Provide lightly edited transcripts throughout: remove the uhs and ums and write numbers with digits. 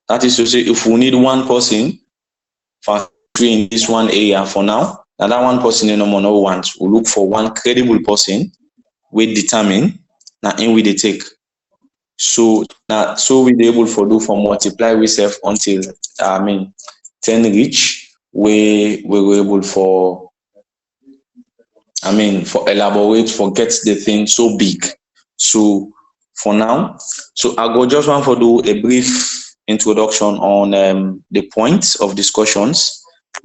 That is to say, if we need one person for in this one area for now, and that one person no more no want, we look for one credible person we determine now in we they take. So now so we be able for do for multiply we self until 10 reach we were able for for elaborate for get the thing so big. So for now, so I go just want to do a brief introduction on the points of discussions.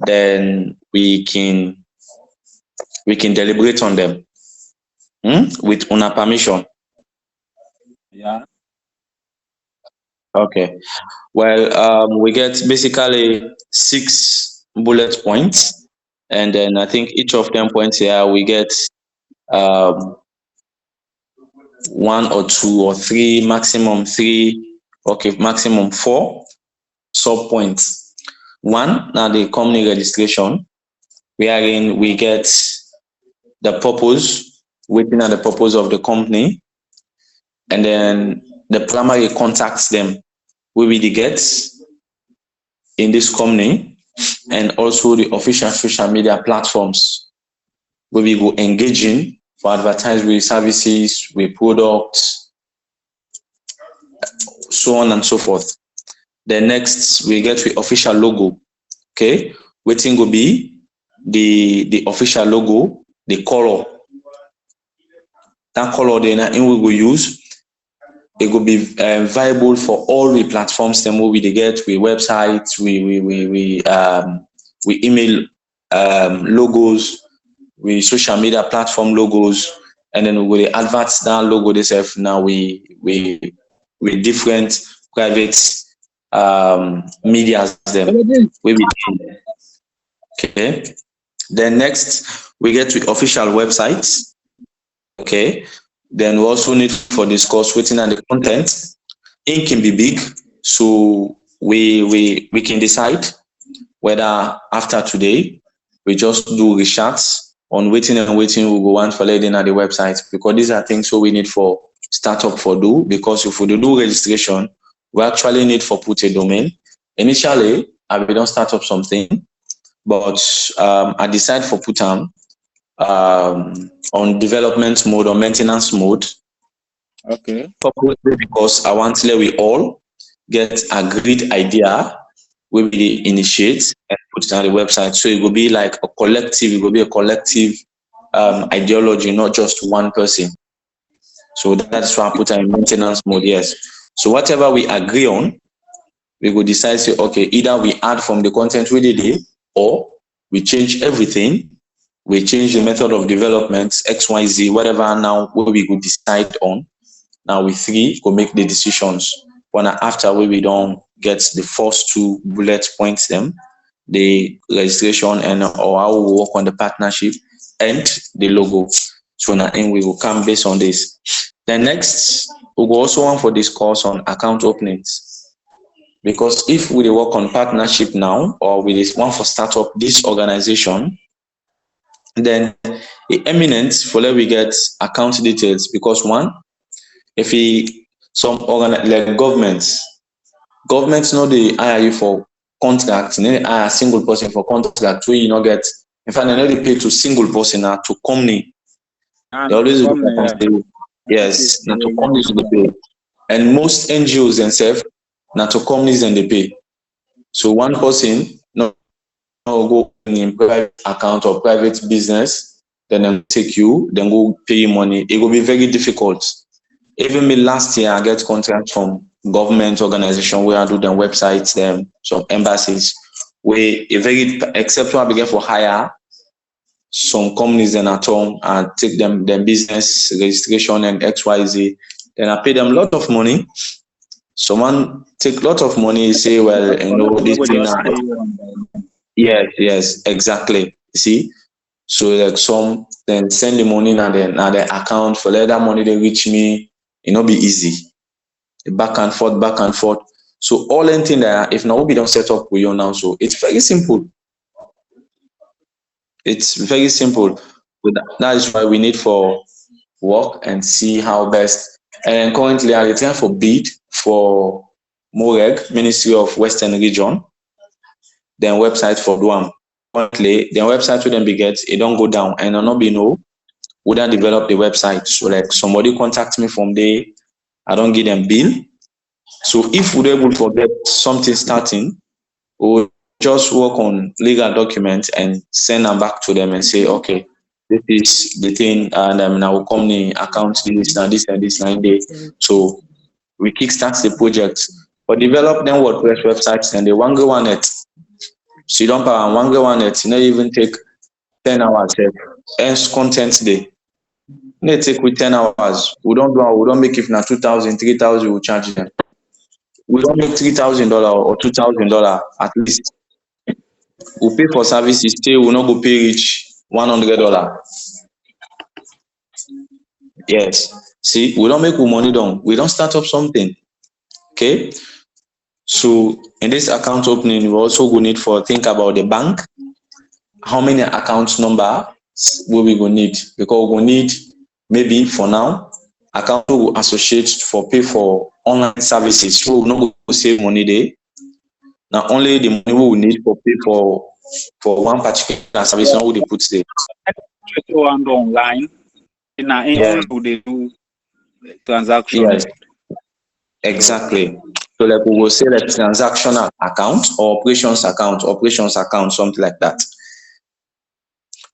Then we can deliberate on them with una permission. Yeah. Okay. Well, we get basically 6 bullet points, and then I think each of them points here we get um, 1 or 2 or 3, maximum 3, okay, maximum 4 sub points. One, now the company registration, wherein we get the purpose, waiting at the purpose of the company, and then the primary contacts them, we will get in this company, and also the official social media platforms where we go engaging for advertise with services, with products, so on and so forth. Then next we get the official logo. Okay, waiting will be the official logo, the color. That color then in we will use. It will be viable for all the platforms. Then we get we websites, we email logos, we social media platform logos, and then we will advert that logo themselves. Now we different private medias them. Okay. Then next we get to official websites. Okay. Then we also need for discuss waiting and the content. It can be big, so we can decide whether after today we just do research on waiting and waiting we go on for leading at the website, because these are things so we need for startup for do, because if we do registration, we actually need for put a domain. Initially, I will don't start up something, but I decide for put them on development mode or maintenance mode. Okay. Because I want to let we all get a great idea we will initiate and put it on the website. So it will be like a collective, it will be a collective ideology, not just one person. So that's why I put in maintenance mode, yes. So whatever we agree on, we will decide, say, okay, either we add from the content we did, or we change everything. We change the method of development, XYZ, whatever now we could decide on. Now we three go make the decisions. When after we don't get the first 2 bullet points them, the registration and or how we work on the partnership and the logo. So now we will come based on this. Then next, we will also want for discuss on account openings. Because if we work on partnership now, or we want for start up this organization, then the eminent for let we get account details, because one, if like governments know they hire you for contract, and then they hire a single person for contract where you not get, in fact, they know they pay to single person now to company. They always do yes, not to companies they pay. And most NGOs themselves, not to companies and they pay. So one person no go in private account or private business, then they'll take you, then go pay you money. It will be very difficult. Even me last year, I get contracts from government organization where I do them websites, them some embassies, where a very except when I begin for hire some companies then at home and take them their business registration and XYZ, then I pay them a lot of money. Someone take a lot of money, say, well, you know, this thing. Yes, exactly. See, so like some then send the money now then their account for let that money they reach me. It not be easy. Back and forth. So all anything that if now we don't set up with you now, so it's very simple. It's very simple. That is why we need for work and see how best. And currently, I return for bid for MOREG, Ministry of Western Region, then website for DUAM. Currently, the website will then be get, it don't go down, and I'll not be know, would I develop the website? So like somebody contact me from there, I don't give them bill. So if we're able to get something starting, we'll just work on legal documents and send them back to them and say, okay, this is the thing, and now company account this and this and this 9 days. So we kickstart the project. But develop them WordPress websites and they one go on it. So you don't power one go on it, you not even take 10 hours. Ends content day. They take with 10 hours. We don't make it now 2,000, 3,000, we charge them. We don't make $3,000 or $2,000 at least. We pay for services, still we not go pay reach $100. Yes. See, we don't make money down. We don't start up something. Okay. So in this account opening, we also go need for think about the bank. How many account number will we go need? Because we go need maybe for now account will associate for pay for online services. So we not go save money there. Now only the money we will need for pay for one particular service, not what they put there. Online, in do they do transaction? Yes, exactly. So like we will say like transactional account or operations account, something like that.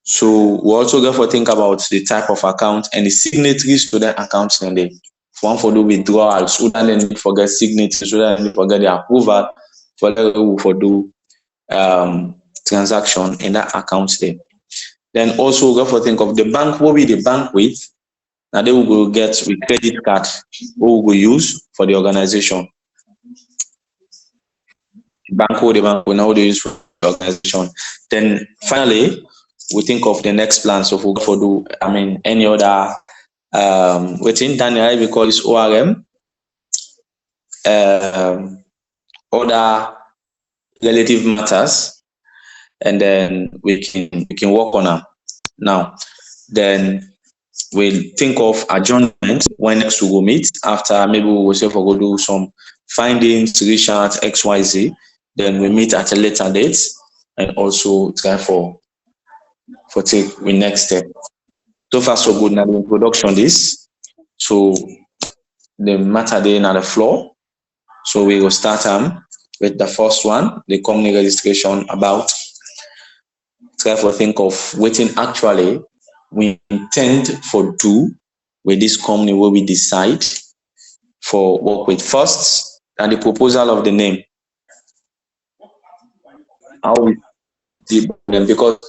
So we also go for think about the type of account and the signatories to that account. And they one for do withdrawals, so that then forget signatures, so that then forget the approval for do transaction in that account there. Then also go for think of the bank. What will the bank with? Now they will go get with credit card. What we will use for the organization. The bank will now use for the organization. Then finally, we think of the next plan. So we go for do any other within Daniel we call this ORM, other relative matters, and then we can work on them. Now, then we'll think of adjournment when next we will meet. After maybe we will say for go do some findings, research, XYZ. Then we meet at a later date and also try for take the next step. So far so good. Now the introduction this. So the matter day on the floor. So we will start with the first one, the company registration about. Try for think of waiting actually we intend for do with this company where we decide for work with first and the proposal of the name. How we deal with them because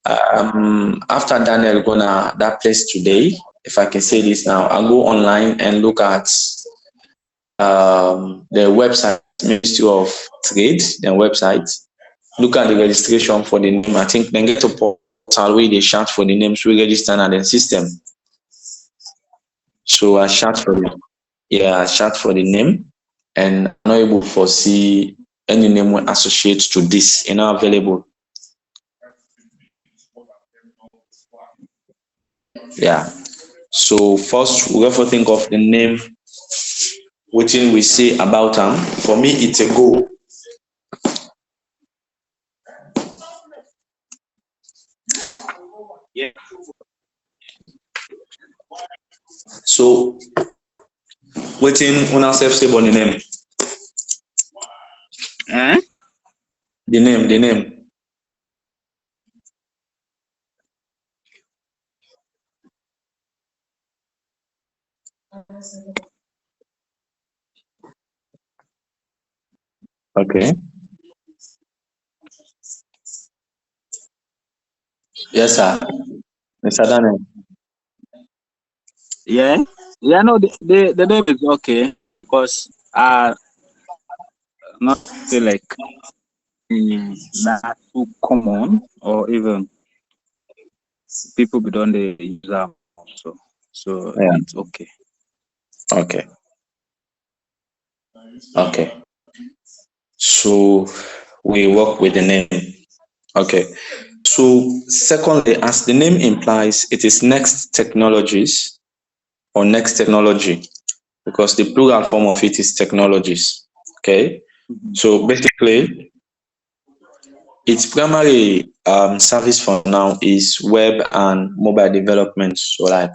after Daniel gonna that place today, if I can say this now, I'll go online and look at the website, Ministry of Trade, their website, look at the registration for the name. I think then get to portal where they shout for the names we register in the system. So I shout for it. Yeah, I shout for the name and I'm not able to foresee any name associated to this, available. Yeah. So first we have to think of the name, which we say about them. For me, it's a go. Yeah. So waiting on ourselves say on the name. The name. Okay. Yes, sir. Mr. Daniel. Yeah. No, the name is okay because not feel like not too common or even people don't use them also. So Yeah. it's okay. Okay. So we work with the name. Okay. So secondly, as the name implies, it is Next Technologies or Next Technology because the plural form of it is technologies. Okay, so basically, its primary service for now is web and mobile development. So like,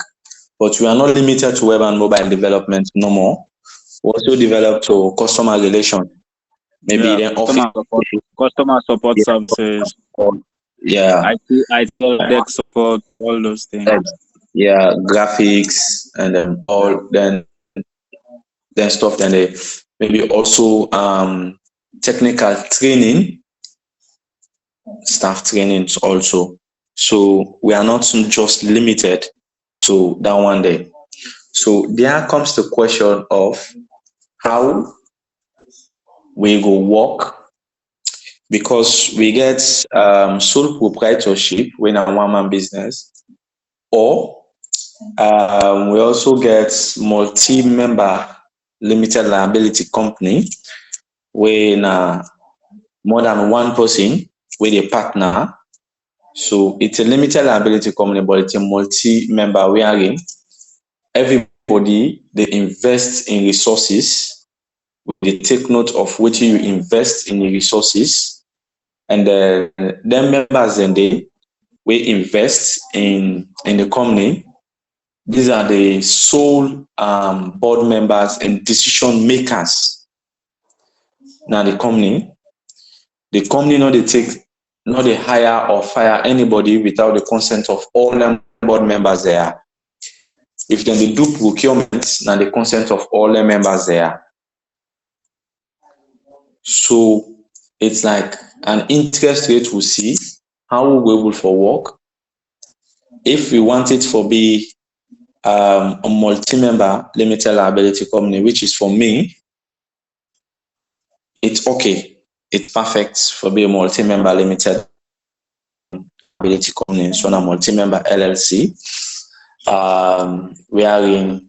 but we are not limited to web and mobile development no more. We also develop to customer relation, maybe Yeah, then office. customer support services, Yeah, IT deck support, all those things. yeah, yeah, graphics and then all then stuff. Then they maybe also technical training, staff trainings also. So we are not just limited to that one day. So there comes the question of how we go work, because we get sole proprietorship when a one man business, or we also get multi-member limited liability company when more than one person with a partner. So it's a limited liability company, but it's a multi-member wherein everybody they invest in resources. They take note of what you invest in the resources, and then members and they we invest in the company. These are the sole board members and decision makers. Now the company not they take, not they hire or fire anybody without the consent of all them board members there. If then they do procurement, now the consent of all the members there. So it's like an interest rate we see how we will for work. If we want it for be a multi-member limited liability company, which is for me, it's okay. It's perfect for be a multi-member limited liability company. So a multi-member LLC. Wherein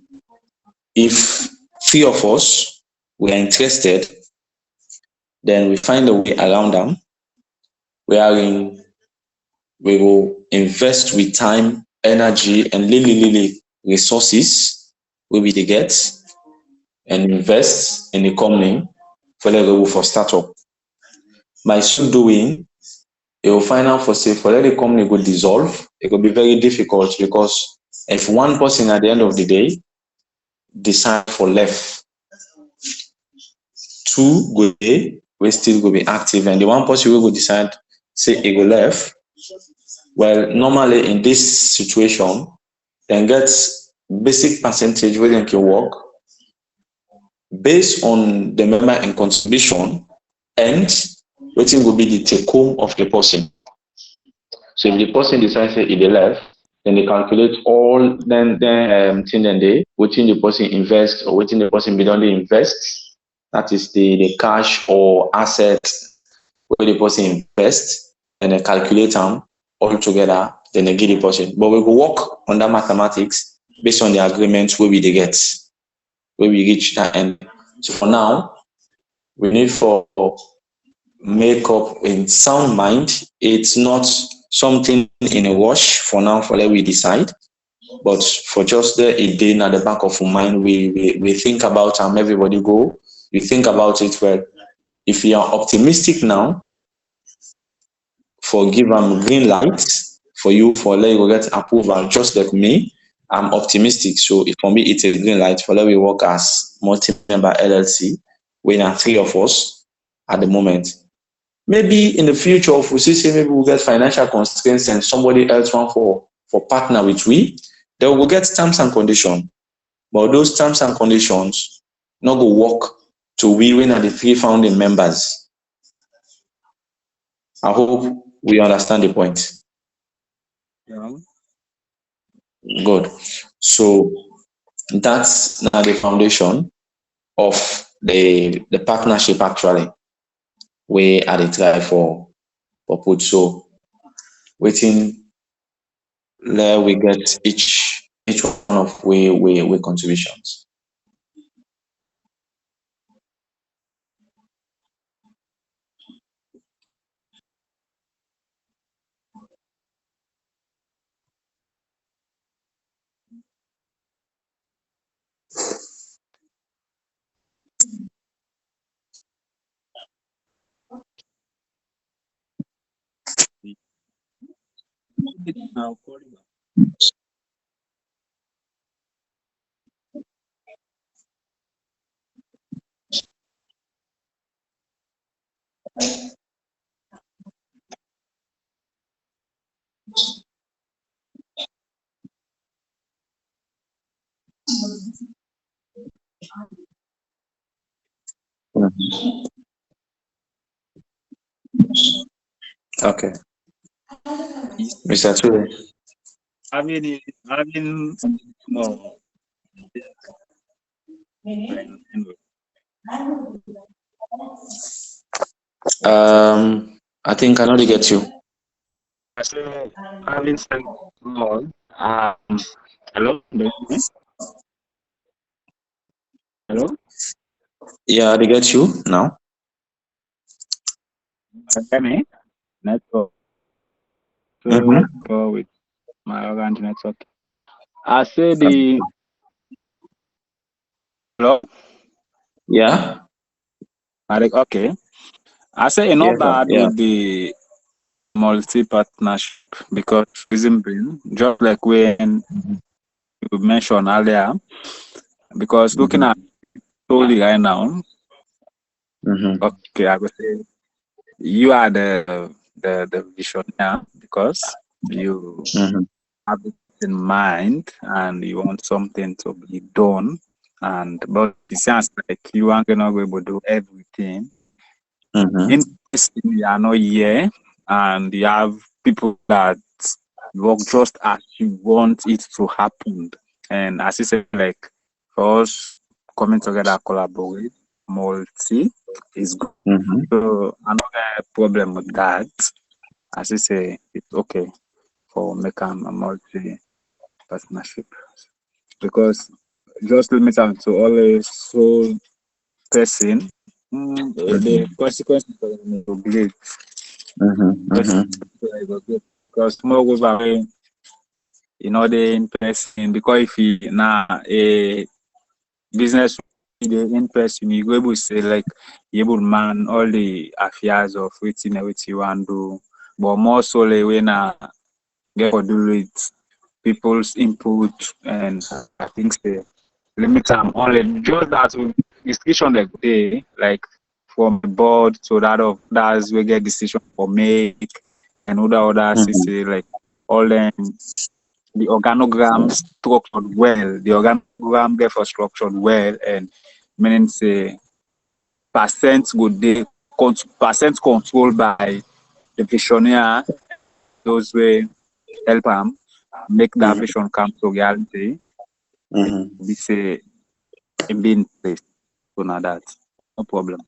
if three of us we are interested, then we find a way around them, wherein we will invest with time, energy, and lily resources we will get, and invest in the company for the go for startup. By so doing, it will find out for say for let the company go dissolve, it will be very difficult, because if one person at the end of the day decide for left, two go there, we still go be active, and the one person will go decide say it go left. Well, normally in this situation, then get basic percentage where they can work based on the member and contribution, and waiting will be the take home of the person. So if the person decides say they left, then they calculate all then thing then they waiting the person invest or waiting the person be done they invest. That is the cash or asset where the person invest, and they calculate them all together, then they give the person. But we will work on that mathematics based on the agreement where we they get, where we reach that end. So for now, we need for make up in sound mind. It's not something in a rush for now for let we decide, but for just a day at the back of our mind, we think about everybody go. We think about it. Well, if we are optimistic now, for give them green light for you for let you get approval, just like me. I'm optimistic. So if for me it's a green light for let we work as multi-member LLC. We are three of us at the moment. Maybe in the future, if we see maybe we'll get financial constraints and somebody else want for partner with we, then we'll get terms and conditions. But those terms and conditions not go work to we when are the three founding members. I hope we understand the point. Yeah. Good. So that's now the foundation of the partnership actually. We are the try for put. So waiting there we get each one of we contributions. I'll call you. Mhm. Okay, Mr. Ture. Having more anyway. I think I know to get you. I say having said all, hello, do you hear me? Hello, Yeah, they get you now. hear me? Network. So Mm-hmm. go with my other network. I say Okay. the hello. Yeah. Okay. I say it's not Yes, sir. bad Yeah. with the multi partnership because reason being, just like when you mentioned earlier, because looking Mm-hmm. at solely right now, Mm-hmm. okay, I would say you are the visionary because you Mm-hmm. have it in mind and you want something to be done, and but it sounds like you aren't gonna be able to do everything. In Mm-hmm. person, you are not here, and you have people that work just as you want it to happen. And as you said, like for us coming together, collaborate, multi is good. Mm-hmm. So another problem with that, as you say, it's okay for making a multi partnership because just limit am to only sole person, the consequences will be great. Mm-hmm. Because Mm-hmm. because more goes away, the in person. Because if you now a business the in person, you go able to say like you able to man all the affairs of everything you want do, but more so like when get to do with people's input and I think say limit time only just that discussion like day like from the board so that's we get decision for make and other Mm-hmm. say like all them the organogram structured well, the organogram get for structured well and meaning say percent good day percent controlled by the visionaire those way help them make that Mm-hmm. vision come to reality. It Mm-hmm. will be say in being placed. So now that no problem.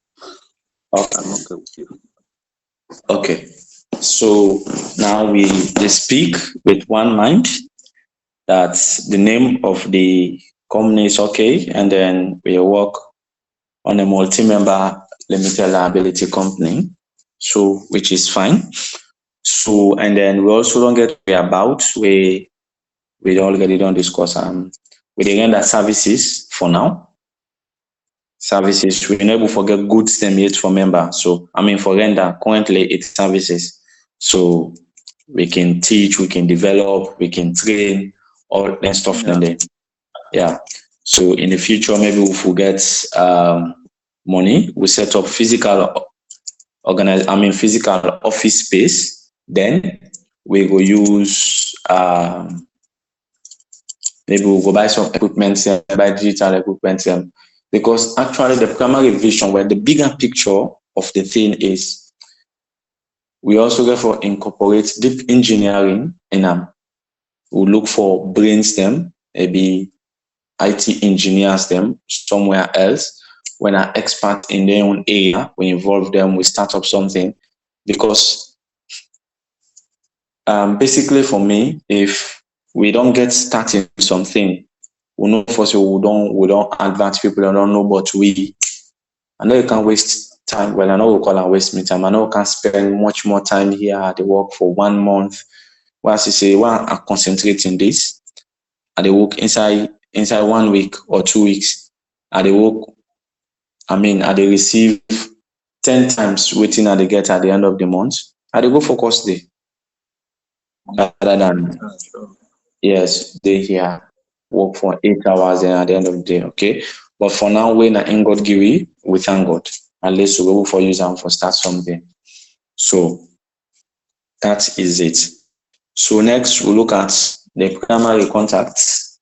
I'm Okay. okay with you. Okay. So now they speak with one mind that the name of the company is okay, and then we work on a multi-member limited liability company. So which is fine. So and then we also don't get about we already don't discuss we dey render services for now. Services we never forget goods them yet for member. So I mean for render currently it's services. So we can teach, we can develop, we can train, all that stuff Yeah. then there. Yeah. So in the future, maybe if we get money, we set up physical office space. Then we go use maybe we'll go buy some equipment, buy digital equipment, because actually the primary vision, where the bigger picture of the thing is, we also therefore incorporate deep engineering in them. We look for brains them, maybe IT engineers them somewhere else. When are expert in their own area, we involve them, we start up something. Because basically for me, if we don't get started with something, we know for sure we don't advance people, I don't know, but I know you can waste time. Well, I know we call and waste me time. I know you can spend much more time here at the work for 1 month. Once you say, well, I concentrate in this, and they work inside 1 week or 2 weeks, and they work, and they receive 10 times waiting at they get at the end of the month, and they go focus day. rather than, yes, they here work for 8 hours and at the end of the day, okay? But for now, when in God give we thank God. At least we go for use them for start something. So that is it. So next we look at the primary contacts.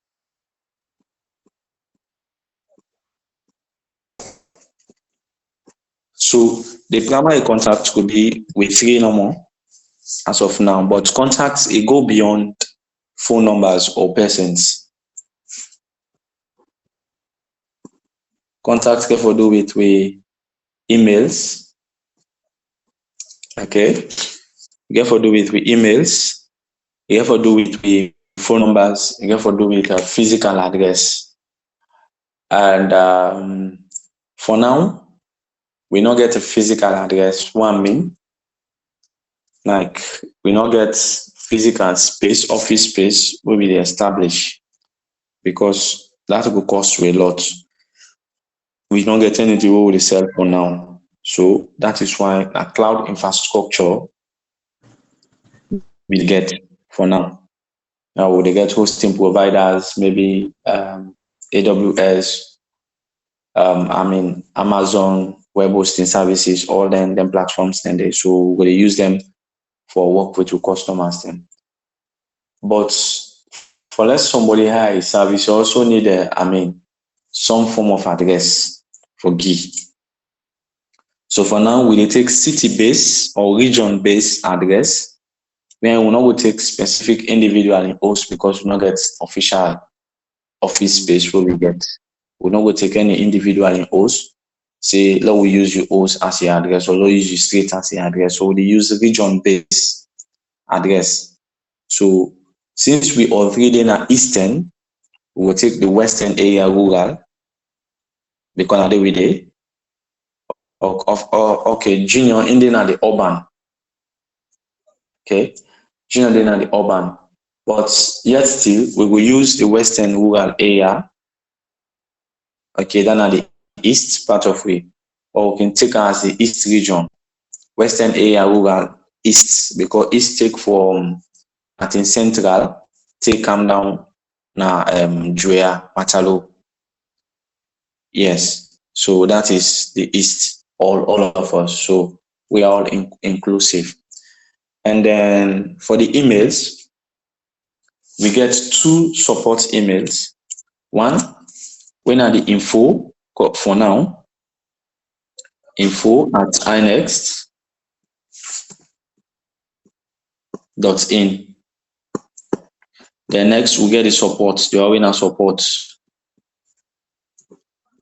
So the primary contact could be with 3 normal as of now, but contacts it go beyond phone numbers or persons. Contacts get for do with emails. Okay, get for do with emails. You get for do with phone numbers. You get for do with a physical address. And for now, we not get a physical address. What I mean, like we not get physical space, office space where we establish, because that will cost you a lot. We don't get anything where we sell for now. So that is why a cloud infrastructure we get for now. Now they get hosting providers, maybe AWS, Amazon web hosting services, all them platforms then they, so we use them for work with your customers then. But for less somebody hire a service, you also need some form of address for GI. So for now, we take city-based or region-based address. Then we not go take specific individual in host because we not get official office space where we get. We not go take any individual in host. Say, let we use your host as your address, or let use your street as your address. So we use region-based address. So since we already in an eastern, we will take the western area rural because of the day. Okay, junior in the urban. Okay, junior in the urban. But yet still, we will use the western rural area. Okay, then at the east part of it. Or we can take as the east region. Western area rural east, because east take from I think central, take come down na Juea, Matalo. Yes. So that is the east, all of us. So we are all inclusive. And then for the emails, we get 2 support emails. One, when are the info for now, info@inext.in. Then next we get the support, the arena support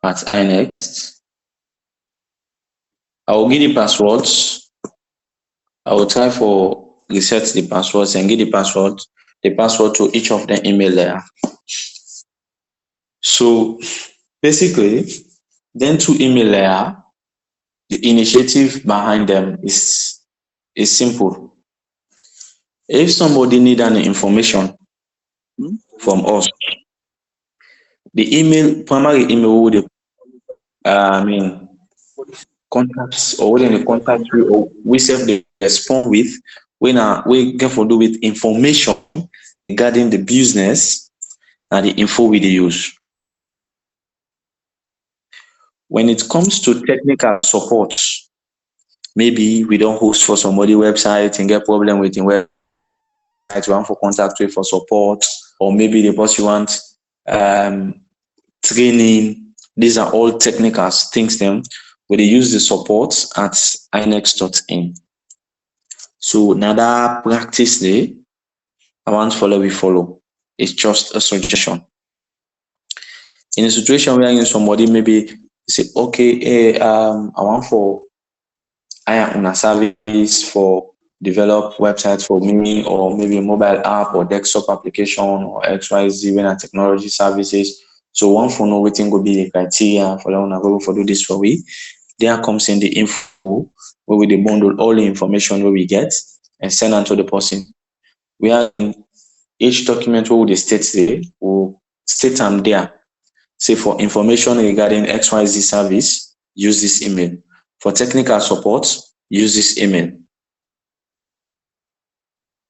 at inext. I will give the passwords. I will try for reset the passwords and give the password to each of the email there. So basically, then 2 email layer, the initiative behind them is simple. If somebody need any information from us, the primary email would contacts or within the contact we self they respond with when we get for do with information regarding the business and the info we use. When it comes to technical support, maybe we don't host for somebody website and get problem with the website, you want for contact with for support, or maybe the boss you want training. These are all technical things then where they use the support at inext.in. So now that practice there, I want we follow. It's just a suggestion. In a situation where somebody maybe say, okay, hey, I want for hire on a service for develop websites for me, or maybe a mobile app or desktop application or XYZ when a technology services. So one for know waiting will be the criteria for them go for do this for we. There comes in the info where we bundle all the information where we get and send them to the person. We have each document where the state there will state them there. Say for information regarding XYZ service, use this email. For technical support, use this email.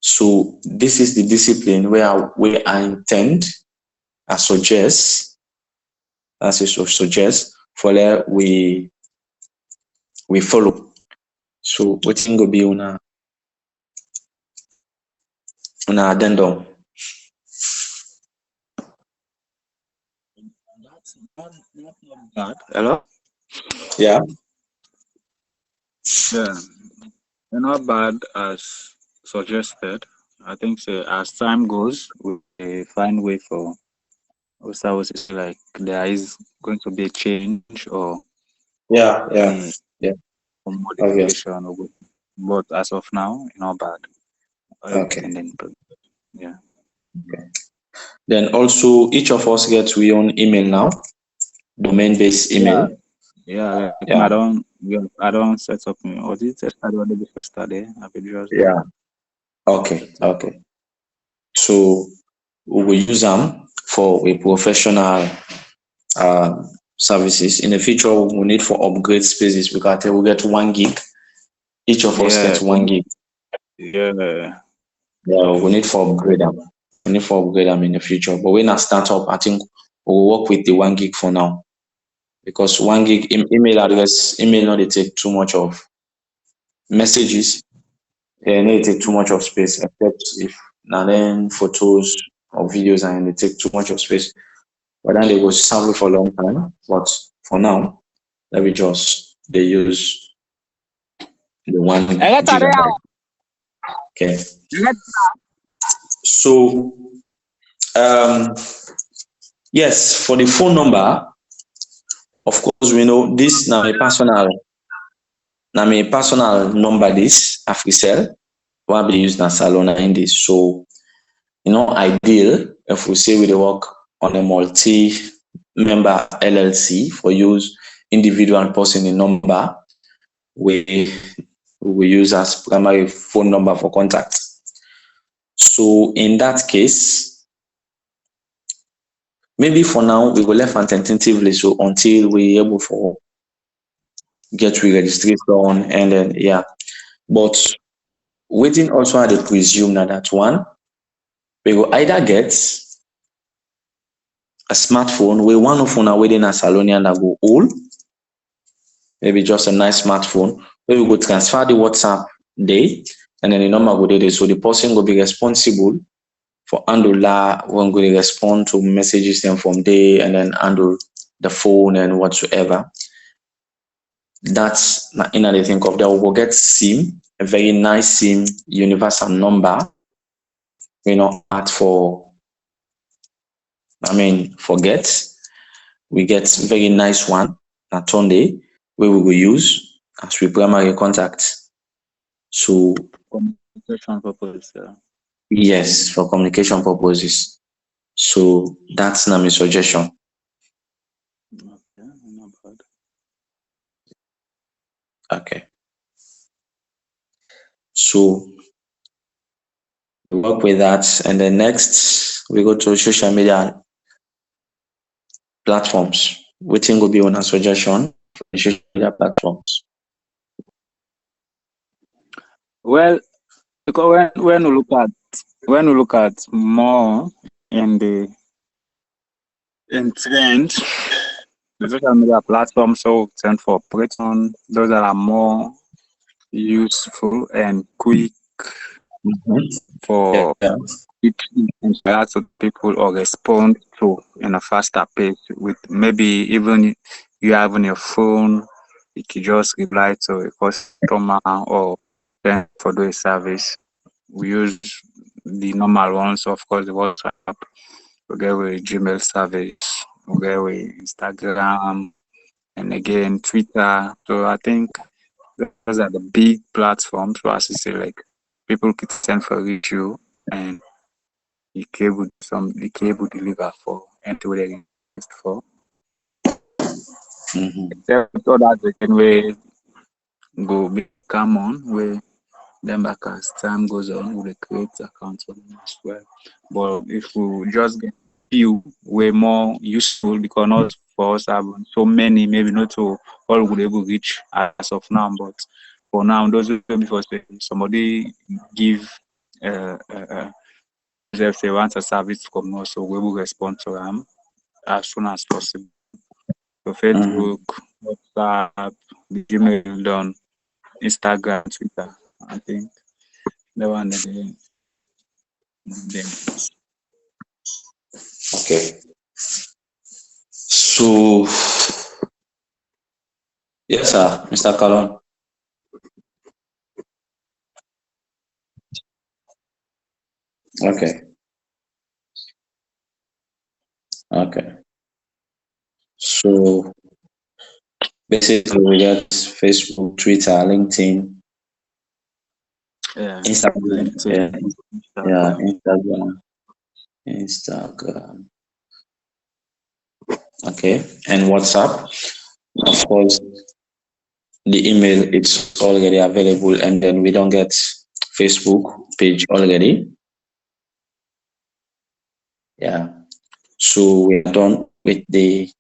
So this is the discipline where I intend, I suggest, as I suggest, for that we follow. So what thing go be una addendum? That's not bad. Hello? Yeah. Yeah. They're not bad as suggested. I think so, as time goes, we find way for also like there is going to be a change or Yeah. Yeah. any Yeah. Obvious. modification but as of now, not bad. Okay. Everything in place. Yeah. Okay. Then also each of us gets we own email now, domain-based Yeah. email. Yeah. Like Yeah. I don't set up me or did it test already before yesterday? I will just Yeah. Okay. set up. Okay. So we will use them for a professional services. In the future, we need for upgrade spaces because we get 1 gig. Each of us Yeah. gets 1 gig. Yeah. Yeah, we need for upgrade them. We need for upgrade them in the future. But when I start up, I think we'll work with the 1 gig for now because 1 gig email address, email not they take too much of messages. Yeah, they take too much of space, except if now then photos or videos and they take too much of space. But then they will serve it for a long time. But for now, let me just they use the 1 gigabyte. Okay. So yes, for the phone number, of course we know this now my personal number this AfriCell. What be used na Salona in this. So ideal if we say we dey work on a multi-member LLC for use individual and person in number, we use as primary phone number for contact. So in that case, maybe for now we will left tentatively so until we able for get re-registration and then yeah. But waiting also I dey presume na that one we go either get a smartphone wey one of una wey dey na Salonia na go hold, maybe just a nice smartphone wey we go transfer the WhatsApp dey and then the number go dey there. So the person go be responsible for handle that one go dey respond to messages dem from there and then handle the phone and whatsoever. That's in I think of that. We will get SIM, a very nice SIM, universal number, add for forget. We get very nice one at Sunday where we will use as we primary contact. So Communication purpose. yes, for communication purposes. So that's not my suggestion. Okay, not bad. Okay. So we work with that, and then next we go to social media platforms. Waiting will be on a suggestion for the social media platforms. Well, because when we look at more in trend, the social media platforms so tend for operation those that are more useful and quick for interact with people or respond to in a faster pace with maybe even you having your phone, you can just reply to a customer or then for the service. We use the normal ones, of course, the WhatsApp, we get with Gmail service, we get with Instagram, and again Twitter. So I think those are the big platforms where I say like people can send for reach you and you can able deliver for anything they request for. Except others again where go become on where then back as time goes on we create accounts for them as well. But if we just get few way more useful because not for us having so many, maybe not to all would able reach as of now, but for now those will be for somebody give if they want a service from us, so we will respond to them as soon as possible. So Facebook, WhatsApp, the Gmail done, Instagram, Twitter. I think the one that they Okay. So, yes, sir, Mr. Kalon. Okay. Okay. So, basically, we got Facebook, Twitter, LinkedIn, Instagram, Instagram. Okay, and WhatsApp. Of course, the email it's already available, and then we don't get Facebook page already. Yeah. So we're done with this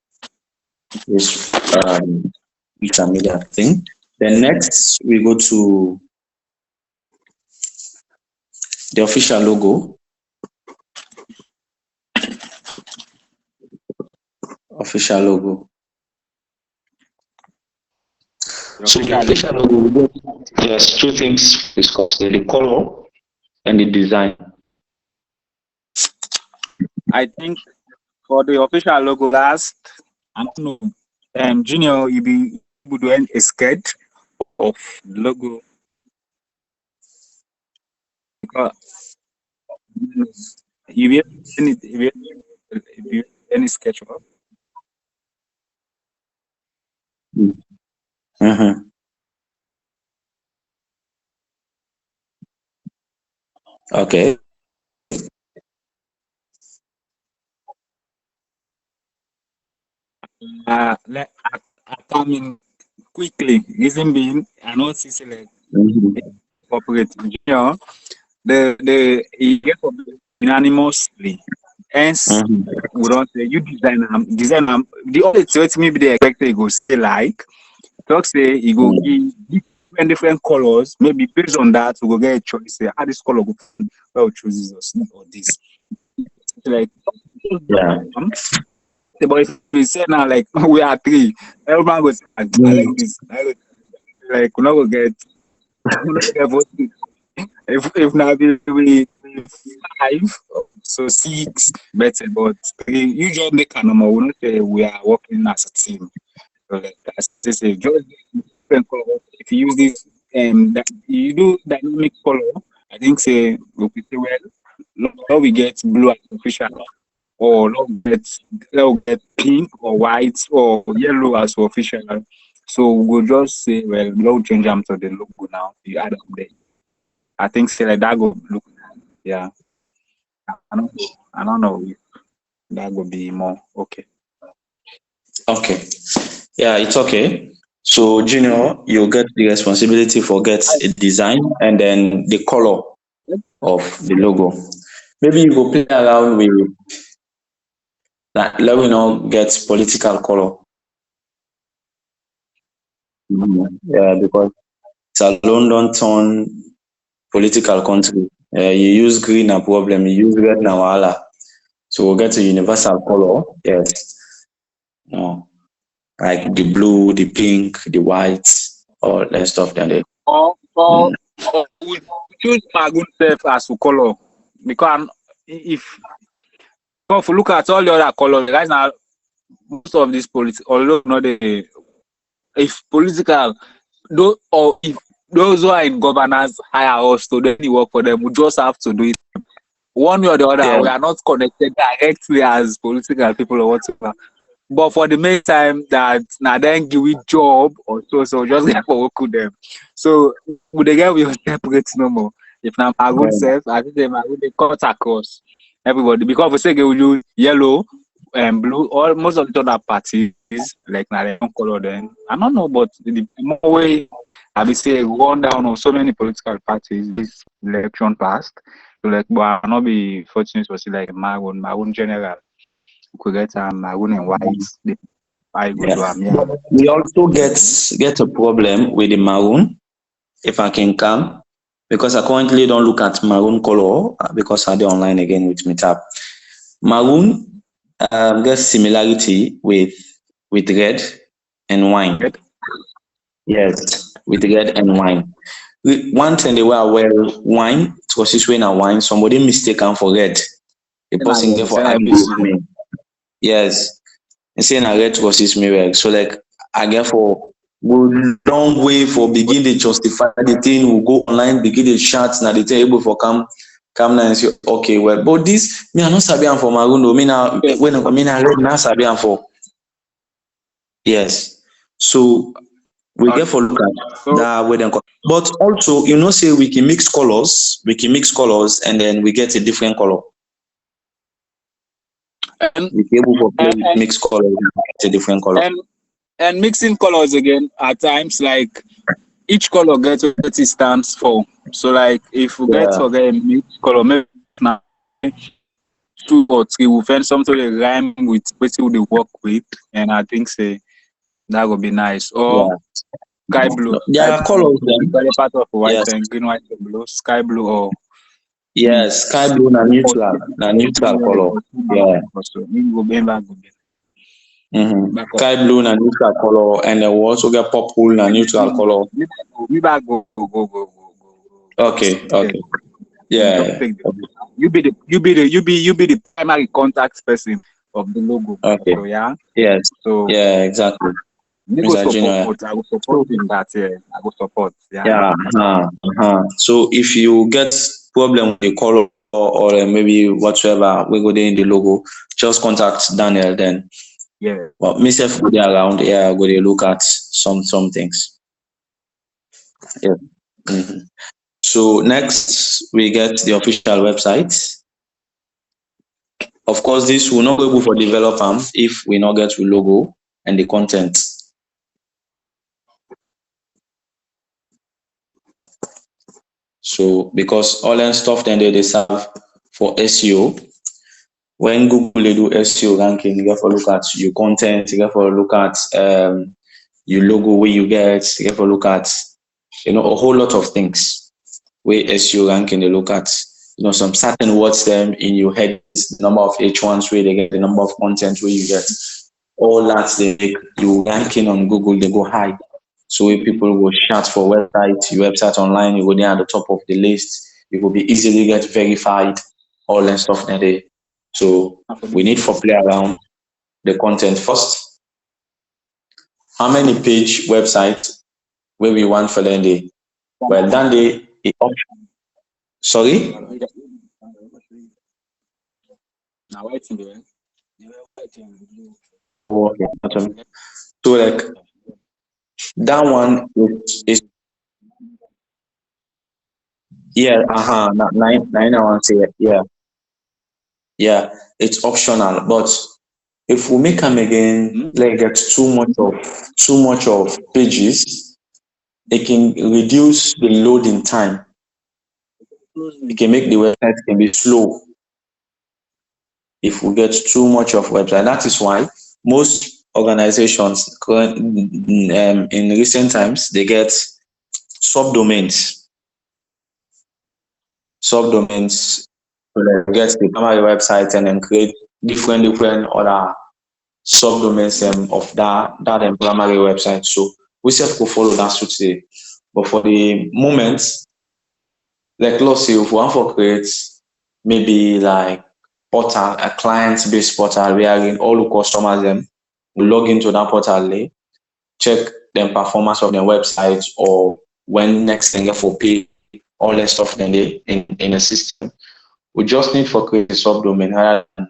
social media thing. Then next we go to the official logo. Official logo. So the official logo, we got yes, two things discussed: the color and the design. I think for the official logo, last I don't know, Junior, you be doing a sketch of logo because you be any sketch of. Mm-hmm. Okay. I come in quickly. Reason being, I know it's like corporate Junior. The you get unanimously. Hence, we don't say you design them. The only thing maybe they expect they go say like talk say you go give different colors. Maybe based on that we go get a choice. Say this color go well chooses us or this. Like Yeah. But if we say now like we are three, everyone goes I like this. Like we're not gonna get voted. If now we 5, so 6 better, but 3. You just make a number. We not say we are working as a team. So like as they say, just different color. If you use this, that you do dynamic color, I think say we could say well, now we get blue as official, or now we get pink or white or yellow as official. So we'll just say well, we'll change them to the logo now. You add up there. I think say like that go look yeah. I don't know if that would be more okay. Okay. Yeah, it's okay. So Junior, you get the responsibility for get a design and then the color of the logo. Maybe you go play around with that. Let me know get political color. Yeah, because it's a London town political country. You use green a problem, you use red na wahala. So we'll get a universal color. Yes. No. Like the blue, the pink, the white, all that stuff that they Or we choose Magoon self as a color because if you look at all the other colors, guys now most of these although not the if political those or if those who are in governance hire us to then work for them, we just have to do it one way or the other. Yeah. We are not connected directly as political people or whatever. But for the meantime, that now then give we job or so just get for work with them. So would they get with separate no more? If now my good self, I think they cut across everybody because we say we do yellow and blue. All most of the other parties like now they don't color them. I don't know, but the more way I will say run down on so many political parties this election passed. So like, but I'll not be fortunate to see like my own general. Could get maroon and white. I go to yeah. We also get a problem with the maroon. If I can come, because I currently don't look at maroon color because I do online again with Meetup. Maroon gets similarity with red and wine. Red? Yes, with red and wine. One thing they were wine, because it's when a wine, somebody mistaken for red. The person there for me. Yes. And saying I red was me. So like I get for go long way for begin to justify the thing, we'll go online, begin the chats, now the thing able for come now and say, okay, well, but this me I not sabi am for maroon, no, me now when I mean I red now sabi am for. Yes. So we get for look at that way then. But also, you know, say we can mix colors, and then we get a different color. And we can able to mix colors, a different color. And mixing colors again at times, like each color gets what it stands for. So like if we get for a mixed color, maybe now 2 or 3, we'll find something that rhyme with what they work with, and I think say that would be nice. Or sky blue. Yeah, colors then. Part of white and green, white and blue. Sky blue or sky blue na neutral color. Yeah. Sky blue na neutral color, and then we also get purple na neutral color. Go. Okay. Yeah. You be the primary contact person of the logo. Okay. So, yeah. Yes. So yeah, exactly. I will support in that. Yeah, I will support. Yeah. So if you get problem with the color or maybe whatsoever, we go there in the logo. Just contact Daniel then. Yeah. Well, myself go there around. Yeah, go there look at some things. Yeah. Mm-hmm. So next we get the official website. Of course, this will not be able for develop them if we not get the logo and the content. So because all that stuff then they serve for SEO. When Google they do SEO ranking, you have to look at your content, you have to look at your logo where you get, you have to look at a whole lot of things where SEO ranking they look at. Some certain words them in your head, the number of H1s where they get, the number of content where you get. All that they make you ranking on Google, they go high. So if people will search for your website online, you go there at the top of the list, you will be easily get verified, all that stuff there. So we need to play around the content first. How many page website where we want for the day? Well, then the option. Sorry? Okay. So like that one is nine I want to say yeah, it's optional, but if we make them again, like get too much of pages, it can reduce the loading time. It can make the website can be slow if we get too much of website. That is why most organizations in recent times they get subdomains. So they get the primary website and then create different other subdomains of that primary website. So we self could follow that suit today. But for the moment, like let's say if we want to create maybe like portal, a client-based portal where all the customers them will log into that portal, check the performance of their website or when next thing for pay, all that stuff then they in a system. We just need for create a subdomain rather than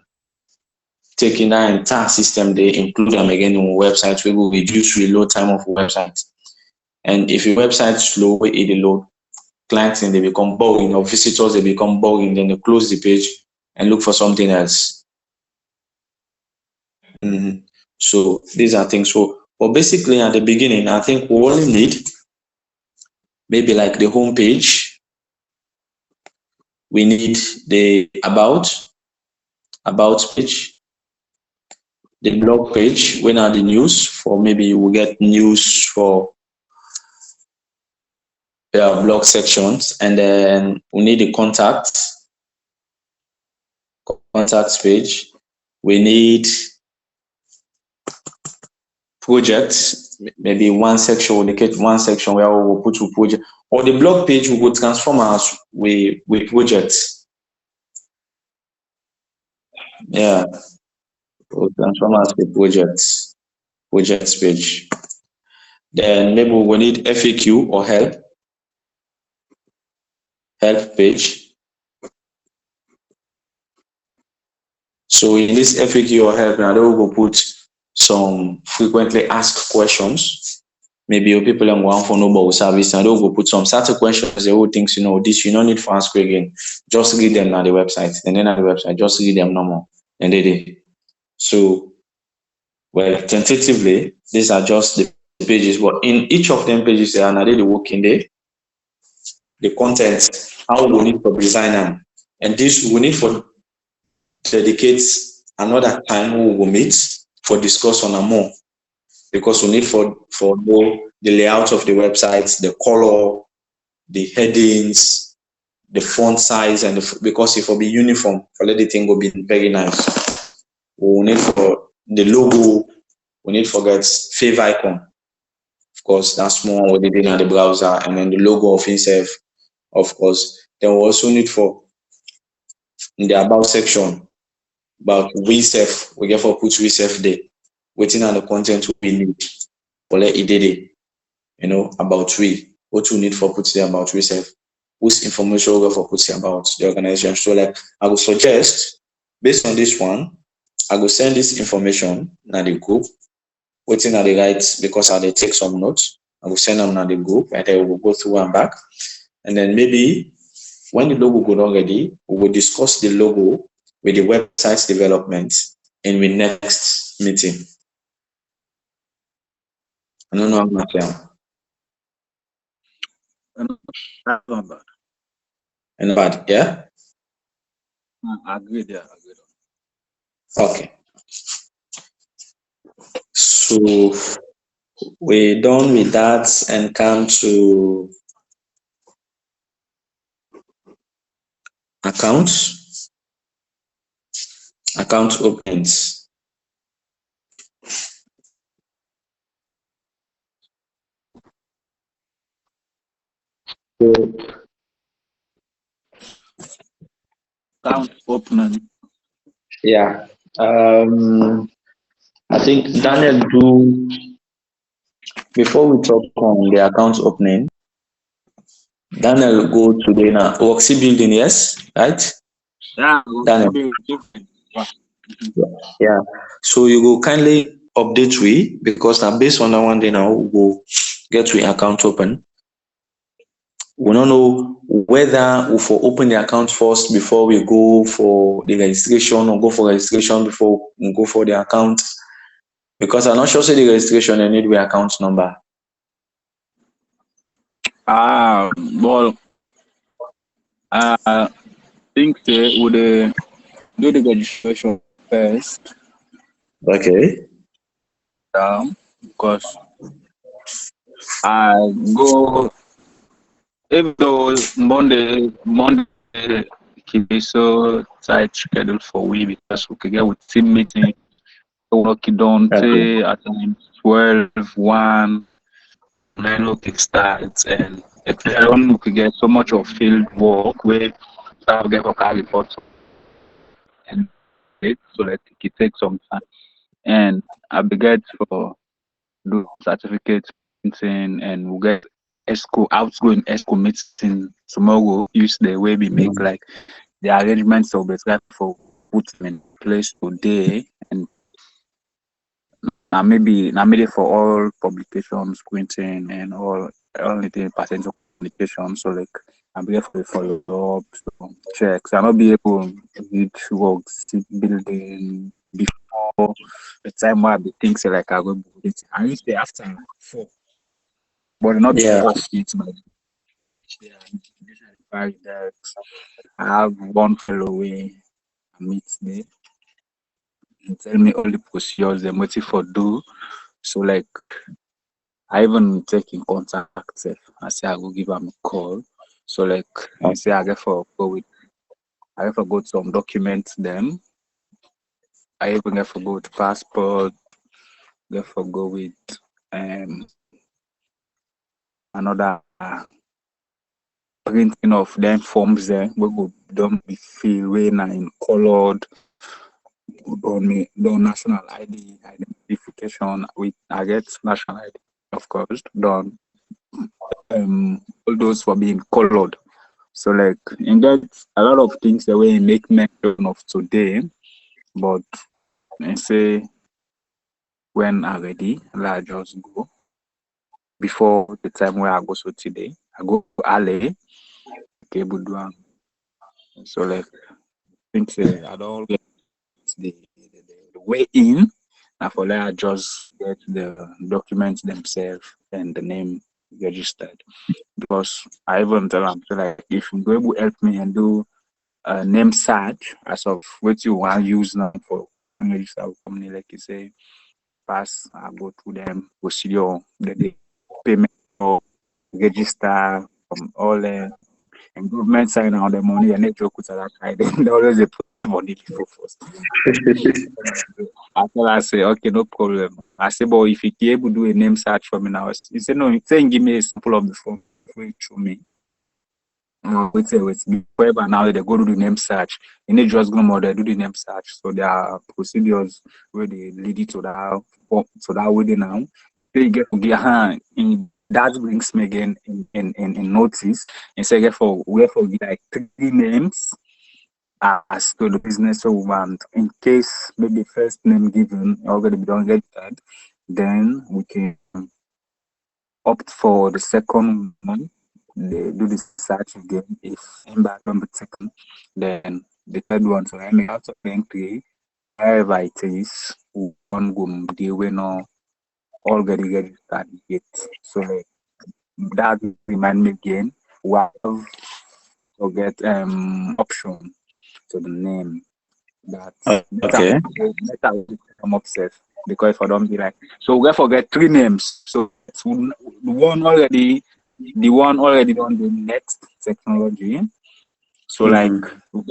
taking that entire system, they include them again in websites. We will reduce reload time of website. And if your website is slow, it load, clients and they become boring, or visitors they become boring, then they close the page and look for something else. So these are things. So, but basically at the beginning, I think we only need maybe like the home page. We need the about page, the blog page, when are the news for maybe you will get news for blog sections, and then we need the contacts page. We need projects, maybe one section, we dedicate one section where we will put to project, or the blog page we will transform as with projects. Yeah, we'll transform as with projects page. Then maybe we need FAQ or help page. So in this FAQ or help, now we will put some frequently asked questions. Maybe people are going for mobile service, and they'll go put some certain questions. They will think, this you don't need for ask again. Just read them on the website, and then on the website, just read them normal, and they did. So, well, tentatively, these are just the pages, but in each of them pages, they are now the working day, the content, how we need to design them, and this we need for dedicate another time we will meet for discuss on a more, because we need for know the layout of the website, the color, the headings, the font size, and because it will be uniform, for let the thing will be very nice. We need for the logo, we need for get fave icon. Of course, that's more what they did in the browser, and then the logo of himself, of course. Then we also need for in the about section about we self, we get for put we self there, waiting on the content we need. But let it did it, about we. What we need for put there about we self. Whose information we get for put there about the organization. So like I would suggest, based on this one, I will send this information in the group, waiting at the right, because I take some notes. I will send them in the group, and then we will go through and back. And then maybe when the logo go ready, we will discuss the logo with the website development in the next meeting. I don't know how much. Not bad. And bad, yeah? Agreed, yeah. Okay. So we're done with that and come to accounts. Account opens. So, Account opening. yeah. I think Daniel do, before we talk on the account opening, Daniel go to the Worksy building, yes, right? Yeah, Daniel. Yeah. So you go kindly update we, because now based on that one day now we will get we account open. We don't know whether we for open the account first before we go for the registration, or go for registration before we go for the account. Because I'm not sure say the registration I need the account number. Well, I think they would do the registration first. Okay. Because I go, even though Monday can be so tight schedule for we, because we could get with team meeting, work it on at 12, 1, 9 o'clock starts, and we could get so much of field work where I get a report, and so that it takes some time. And I began for do certificate printing, and we'll get outgoing ESCO meeting tomorrow. Use the way we make like the arrangements of the type for put in place today, and now maybe for all publications, printing, and all the passenger communication. So like I'm here for the follow up, so checks. I'll not be able to read works building before the time where I be thinking like I go build it. I reach there after 4, but not off it. But I have one fellow way meet me and tell me all the procedures, the motive for do. So like I even take in contact sef. I say I go give him a call. So like I say I get for go some documents them. I even get for go with passport, get for go with another printing of them forms there. We go don't be filled when in colored on me done national ID identification with I get national ID of course done all those for being colored. So like in that a lot of things the way you make mention of today, but I say when I'm ready, I just go before the time where I go so today. I go early, cable down. So like things I don't get the way in. And for that I just get the documents themselves and the name registered. Because I even tell them so like if you go able to help me and do name search as of what you want to use now for register company, like you say, pass, I go through them procedure, the payment or register all the and government sign out the money and they joke with that side. They always they put money before first. After I say, okay, no problem. I say, but if you be able to do a name search for me now, he said, no, he said, give me a sample of the form before you show me. Wait, whoever now they go to the name search. In the just go more they do the name search. So there are procedures where they lead it to that way now. They get in that brings me again in notice and say for like 3 names as to the business woman. In case maybe first name given already we don't get that, then we can opt for the second one. They do the search again. If back on the second, then the third one. So I mean out of entry, wherever it is, one go deal with no already registered yet. So like, that remind me again. We have to get option to the name that Okay. I'm obsessed because if I don't be like so we forget 3 names. So it's the one already on the next technology. So like we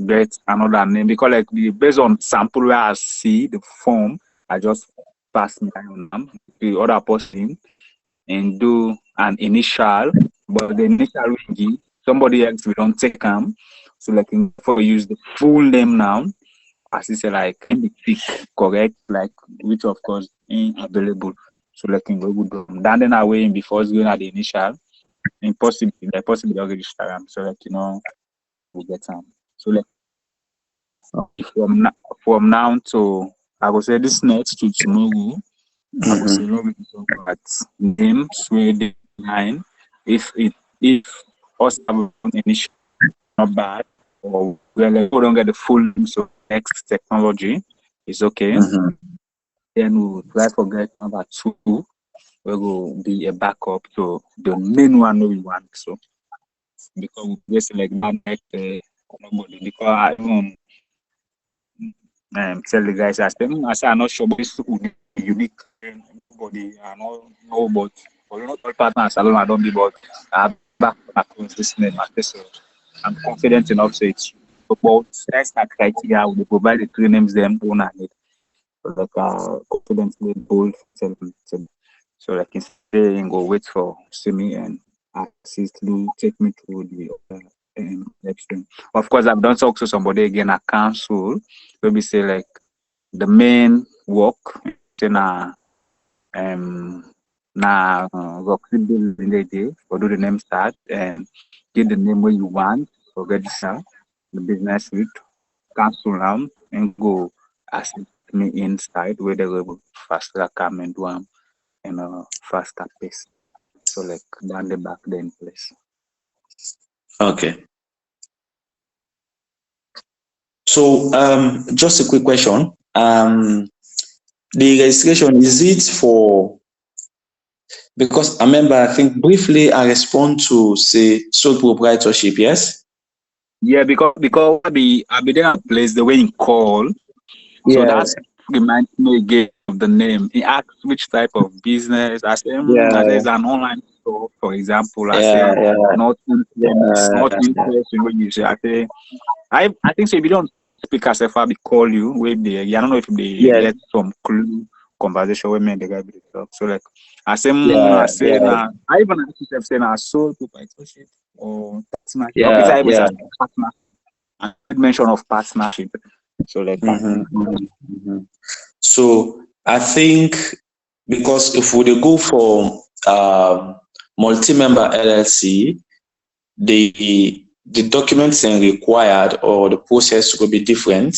get another name because like based on sample where I see the form, I just pass my own name the other person and do an initial, but the initial we give somebody else we don't take them. So like for use the full name now, as you say like can be pick correct, like which of course ain't available. So like in Google do then away before going at the initial, impossible don't register them. So like we get them. So like from now to I will say this next to tomorrow. I would say we talk about names where they line if us have an initial not bad or we don't get the full name so next technology is okay. Then we'll try to get number 2 where will be a backup to the main one we want. So because we just like that next nobody because I even tell the guys I say I'm not sure but it's unique. Nobody I don't know but not all partners alone I don't be but I back across this name so I'm confident enough to say it's about that's that criteria we provide the 3 names them own and it so like confidently bold so like instead and go wait for see me and assist me take me through the next thing. Of course I've done talk to somebody again at council maybe say like the main work then work in the day or do the name start and get the name where you want or register the business with cancel now and go assist me inside where they will faster come and do them in a faster pace. So like down the back then place. Okay. So just a quick question. The registration is it for because I remember I think briefly I respond to say sole proprietorship, yes? Yeah, because I be there at place the way you call. So Yes. remind me again of the name. He asked which type of business. I say, I say Yeah, it's an online store, for example. I yeah, say yeah, not influence in what you say. I think so if you don't speak as if I be call you, wait there. I don't know if they yes, get some clue conversation with me and the guy be the talk. So like I yeah, say yeah, now I even say now sole proprietorship or partnership. Okay, yeah, I even say yeah. partner. I made mention of partnership. So like So I think because if we dey go for multi-member LLC, the documents required or the process will be different.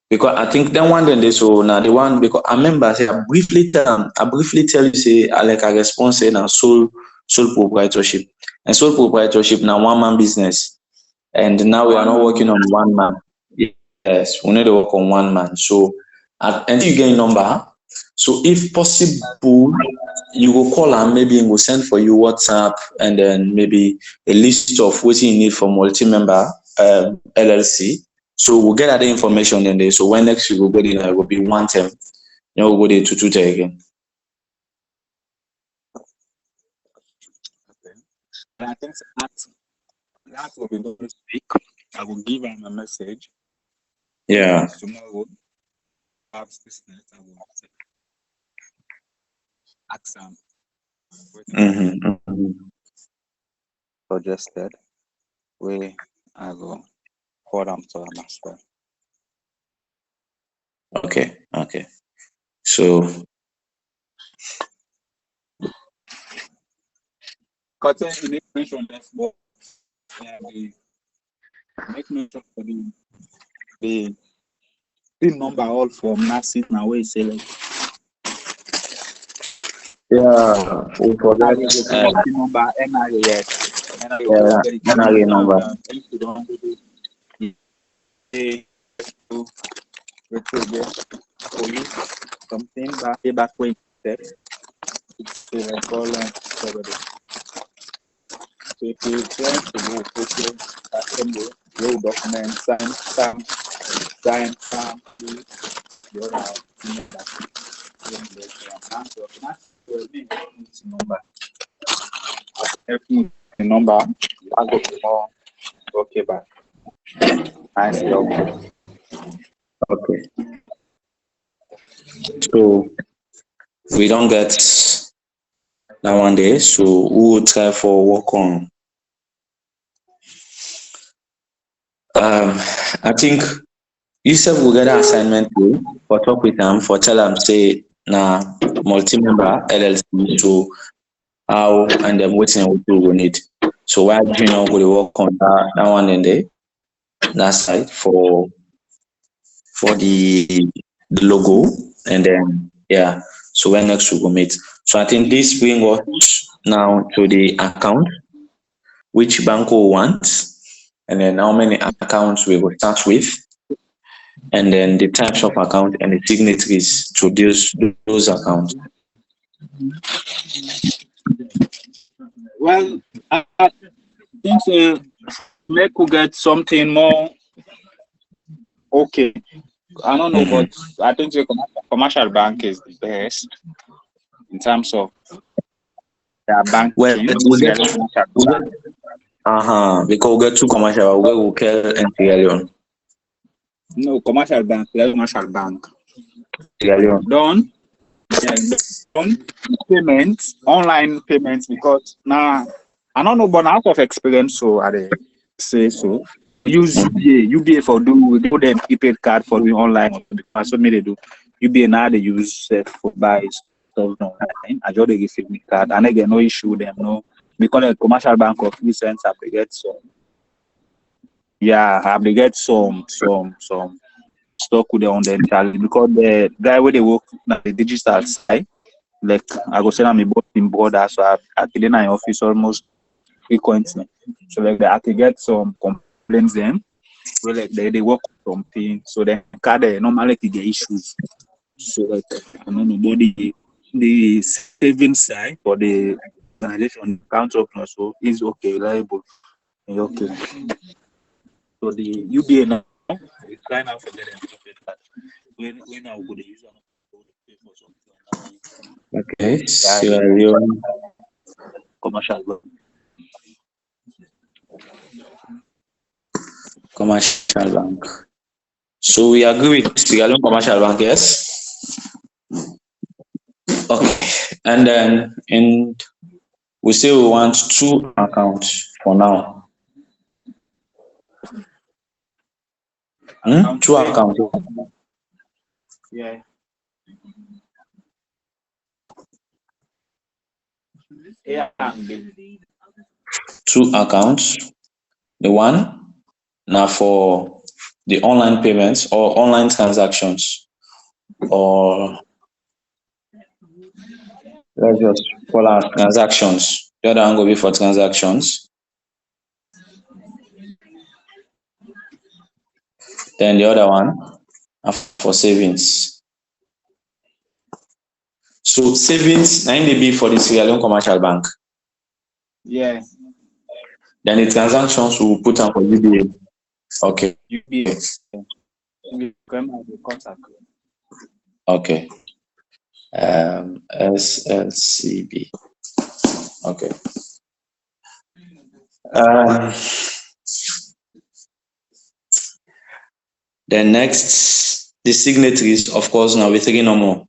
Because I think that one then they so now the one because I remember say I briefly tell you say I like a response say now sole proprietorship. And sole proprietorship now one man business. And now we are not working on one man. Yes, we need to work on one man. So until you get a number, so if possible, you will call and maybe he will send for you WhatsApp and then maybe a list of what you need for multi-member LLC. So we'll get that information in there. So when next you will go there, it will be one term. You know, we'll go there to Twitter again. I think that will be going to speak. I will give him a message. Yeah. Tomorrow, perhaps this night, I will ask him. Suggested way I will call them to them as well. Okay. So Because you make mention that make mention for the number all from NACIT now where you say like we forget number NIA NRA number. Something back way text. It's call so if you try to go document sign the number I go more okay back. Okay. So we don't get that one day, so we will try for work on. I think Yusuf will get an assignment too for talk with them for tell them say multi-member LLC so how and then waiting what we will need. So why Junior will work on that one in there that side for the logo and then so when next we will meet. So I think this brings us now to the account, which bank we want, and then how many accounts we will start with, and then the types of account and the signatories to those accounts. Well, I think make we get something more okay. I don't know, but I think the commercial bank is the best in terms of their banking. Well, because we get two commercial, we will care and Sierra No, commercial bank, commercial bank. Done payments, online payments, because now I don't know, but out of experience, so I say so. Use UBA for do them prepaid card for doing online. That's what they do. UBA now they use for buy stuff online. I just they give me card and again no issue them no because the commercial bank of recent have they get some. Yeah, have they get some stock with them on them challenge because the guy where they work at the digital side, like I go say I'm both in border, so I in my office almost frequently. So like I could get some complaints then. Where like they work on something, so then they normally get issues. So like I don't know the saving side for the organization account opener so is okay, reliable. Okay. So the UBA now is trying out for getting that. when I go to use pay for something. Okay, Sierra Leone Commercial bank. Commercial Bank. So we agree with Sierra Leone Commercial Bank, yes? Okay, and then we say we want 2 accounts for now. 2 accounts. Yeah. Yeah. 2 accounts. The one now for the online payments or online transactions, or let's just call our transactions. The other one will be for transactions. Then the other one are for savings. So savings, 9 be for the Sierra Leone Commercial Bank. Yeah. Then the transactions will put on for UBA. Okay. UBA. Contact. Okay. SLCB. Okay. Then next, the signatories, of course, now we're taking no more.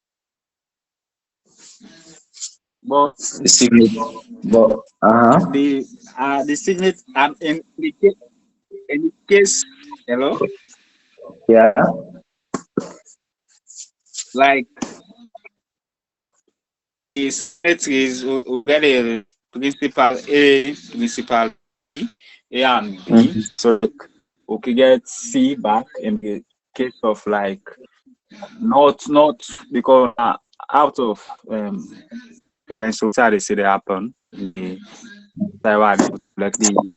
But The signature, but the signature in the case, hello? Yeah. Like the signatories will get a principal A, principal B, A and B. So we can get C back in the case of like not because out of and so they say they happen. Like the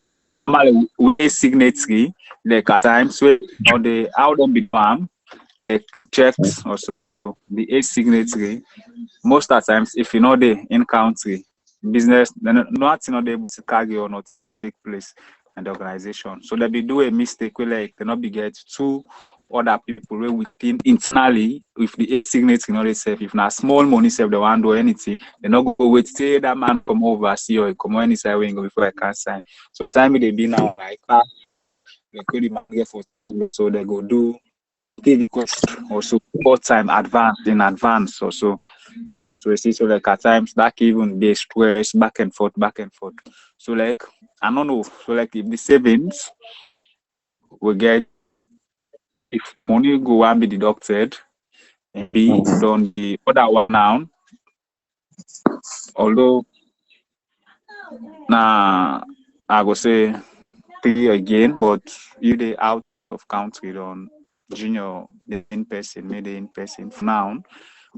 normally we signatory like at times where on the how them be done like checks also the A signatory most of the times if you know the in country business then nothing not able to carry or not take place in the organization. So they be do a mistake where like they not be get 2 other people where within internally if the A signatory not itself if not small money self they want do anything they not go wait till that man come over see or come any side when go before I can sign. So time they be now like they could get for so they go do request also 4 time in advance also. So you see, so like at times that even they stress back and forth. So like I don't know. So like if the savings we get if money go and be deducted and be done the other one now. Although now I go say 3 again, but you they out of country on junior the in person, maybe in person for now.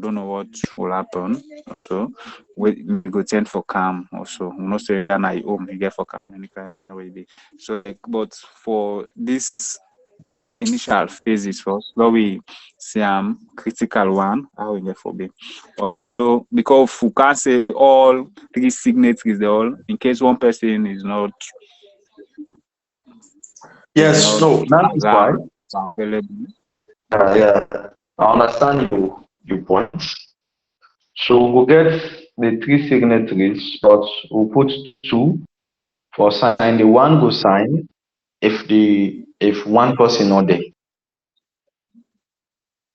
Don't know what will happen. So we go tend for calm also. We not say that I home you get for calm any kind of way. So like, but for this initial phases first, where we see critical one, how we get for be. So because we can't say all 3 signatories all in case one person is not yes, no, that is why. available. Yeah, I understand your point. So we'll get the 3 signatories, but we'll put 2 for sign. The one go sign if one person not there.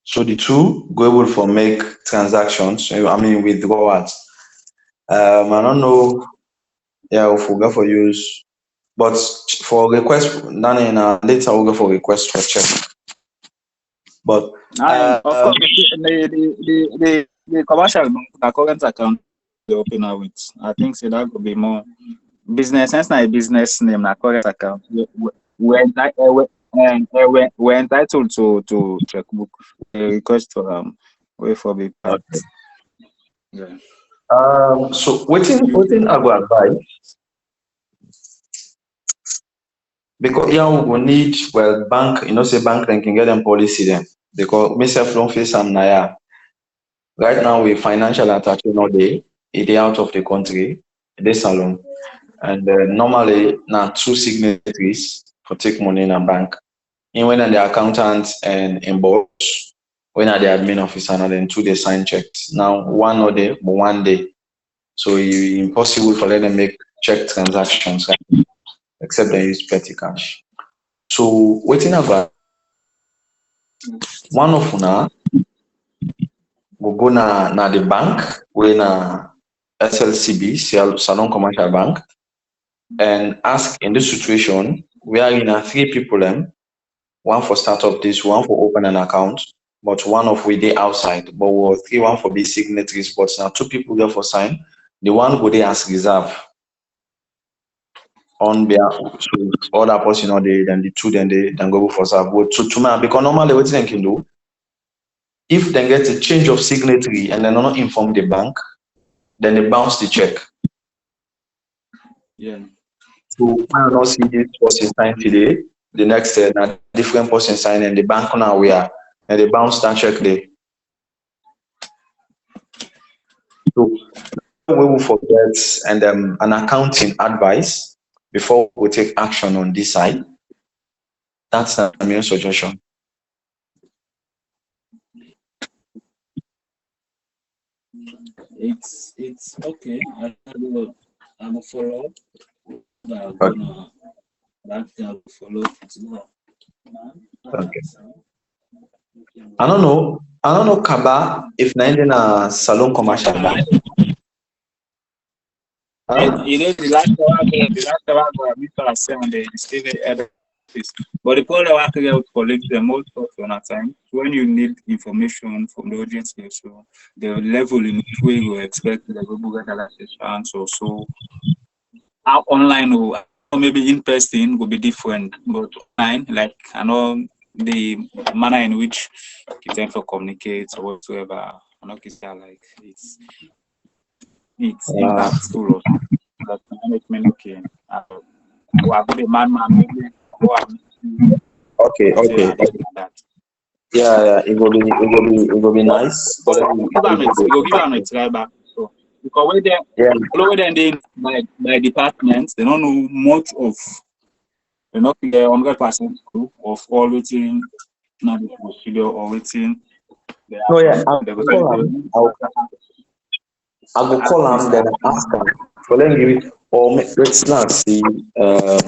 So the 2 go able for make transactions. I mean withdrawals. I don't know. Yeah, we forgot for use, but for request, later we'll go for request for check. But of course, the commercial bank, the current account they open up with, I think so that could be more business. Since not a business name, na current account. We're entitled to checkbook. Request for way for the part. Okay. Yeah. So waiting I go advise, because here we will need bank, say bank then can get them policy then, because myself don't face some naya. Right now we financial attachment all day, it is out of the country, they salon. And normally now 2 signatories for take money in a bank. And when the accountant and inbox, when are the admin officer and then 2 they sign checks. Now 1 no day, but 1 day. So it's impossible for them to make check transactions, right? Except they use petty cash. So waiting about one of una will go na the bank, where na SLCB, Salon Commercial Bank, and ask in this situation, we are in a 3 people, one for start up this, one for open an account, but one of we they outside, but we're 3, one for be signatories, but now 2 people there for sign. The one go there as reserve on behalf, so other person or then the 2 then they then go for serve. But to me, because normally what they can do, if they get a change of signatory and then not inform the bank, then they bounce the check. Yeah. So I don't see this person sign today, the next day, a different person sign and the bank now we are, and they bounce that check there. So we will forget and an accounting advice before we take action on this side. That's the main suggestion. It's okay. I'm a follow up. Follow Okay. I don't know Kaba if na in a Salon Commercial Bank. You know, the last time I got Mr. Sunday, still at the office. But the problem I can get collect the most of the time when you need information from the audience, so the level in which way you expect the Google chance or so online or maybe in person will be different, but online, like I know the manner in which you tend to communicate or whatsoever, I know it's like it's impactful or that management okay. Okay. Yeah, it will be nice. But it will give them a try back. So because when they by departments, they don't know much of, they're not the 100% group of all waiting not the procedure or waiting. No, yeah, I will call them then ask them. So then give it, or let's not see.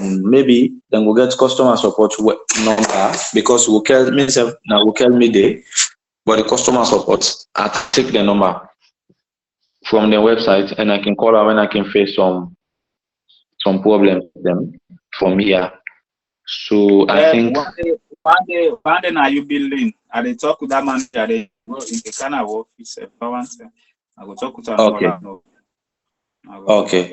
Maybe then we'll get customer support number because we'll call myself now. We'll call me there, but the customer support I take the number from the website and I can call her when I can face some problems with them from here. So I think one day now you building. I they talk with that manager. They go in the kind of office. I go talk with her. Okay. Okay.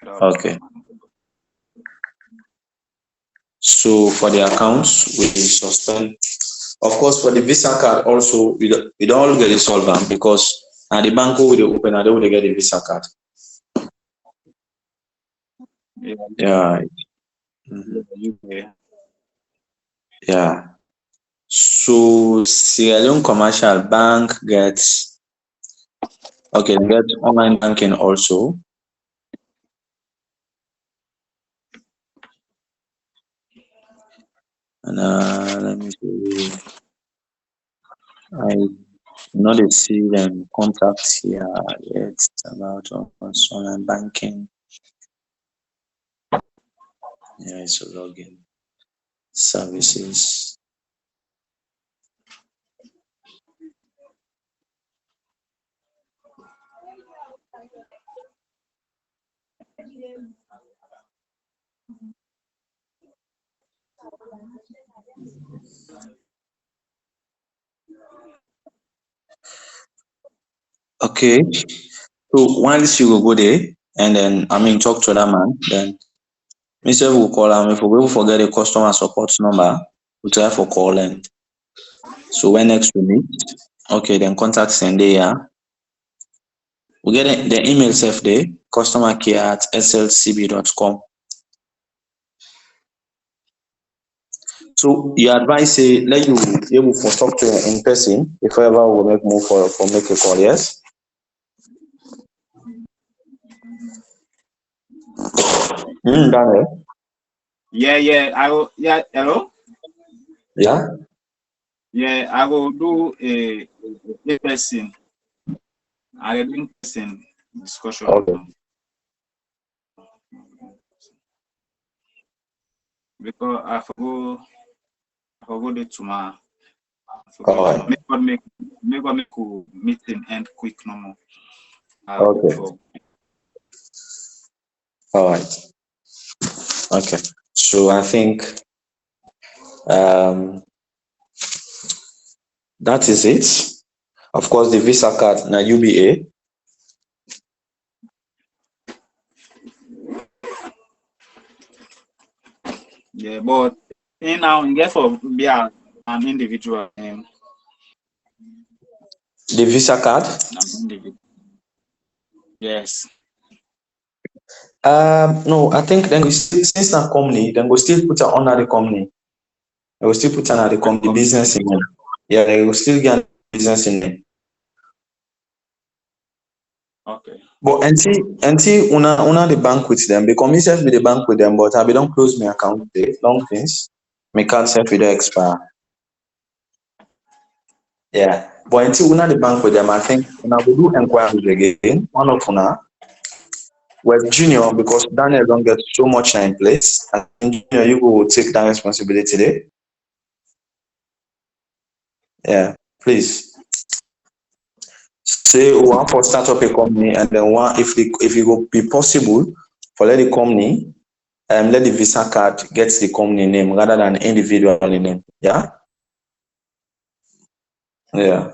Okay. So for the accounts, we suspend. Of course, for the Visa card also, we don't get it solvent because at the bank we open, I don't get the Visa card. Yeah. Mm-hmm. Yeah. So Sierra Leone Commercial Bank gets online banking also. And let me see. I not see them contacts here yet about online banking. Yeah, it's a login services. Okay, so once you go there and then talk to that man, then Mr. will call him. If we forget the customer support number, we try for calling. So when next we meet, okay, then contact Sendaya. We get the email self there, customercare@slcb.com. So your advice say let you able for talk to in person if ever we make move for make a call, yes? Daniel? Yeah. Hello? Yeah. Yeah, I will do a person. I will do person discussion. Okay. Because I forgot it tomorrow. All right. Make meeting end quick no more. Okay. All right. Okay. So I think that is it. Of course, the Visa card na UBA. Yeah, but in now in get for be an individual name. The Visa card. An individual. Yes. No, I think then since na company, then go still put it under the company. They will still put under the company business in it. Yeah, they will still get business in it. Okay. But until una the bank with them, because me self with the bank with them, but I be don't close my account there, long things. Me can't self with the expire. Yeah. But until una the bank with them, I think una will do inquiries again. One of una with Junior, because Daniel don't get so much in place. I think Junior, you will take that responsibility there. Yeah, please. Say one for start up a company, and then one if it will be possible for let the company let the Visa card get the company name rather than individual name. Yeah. Yeah.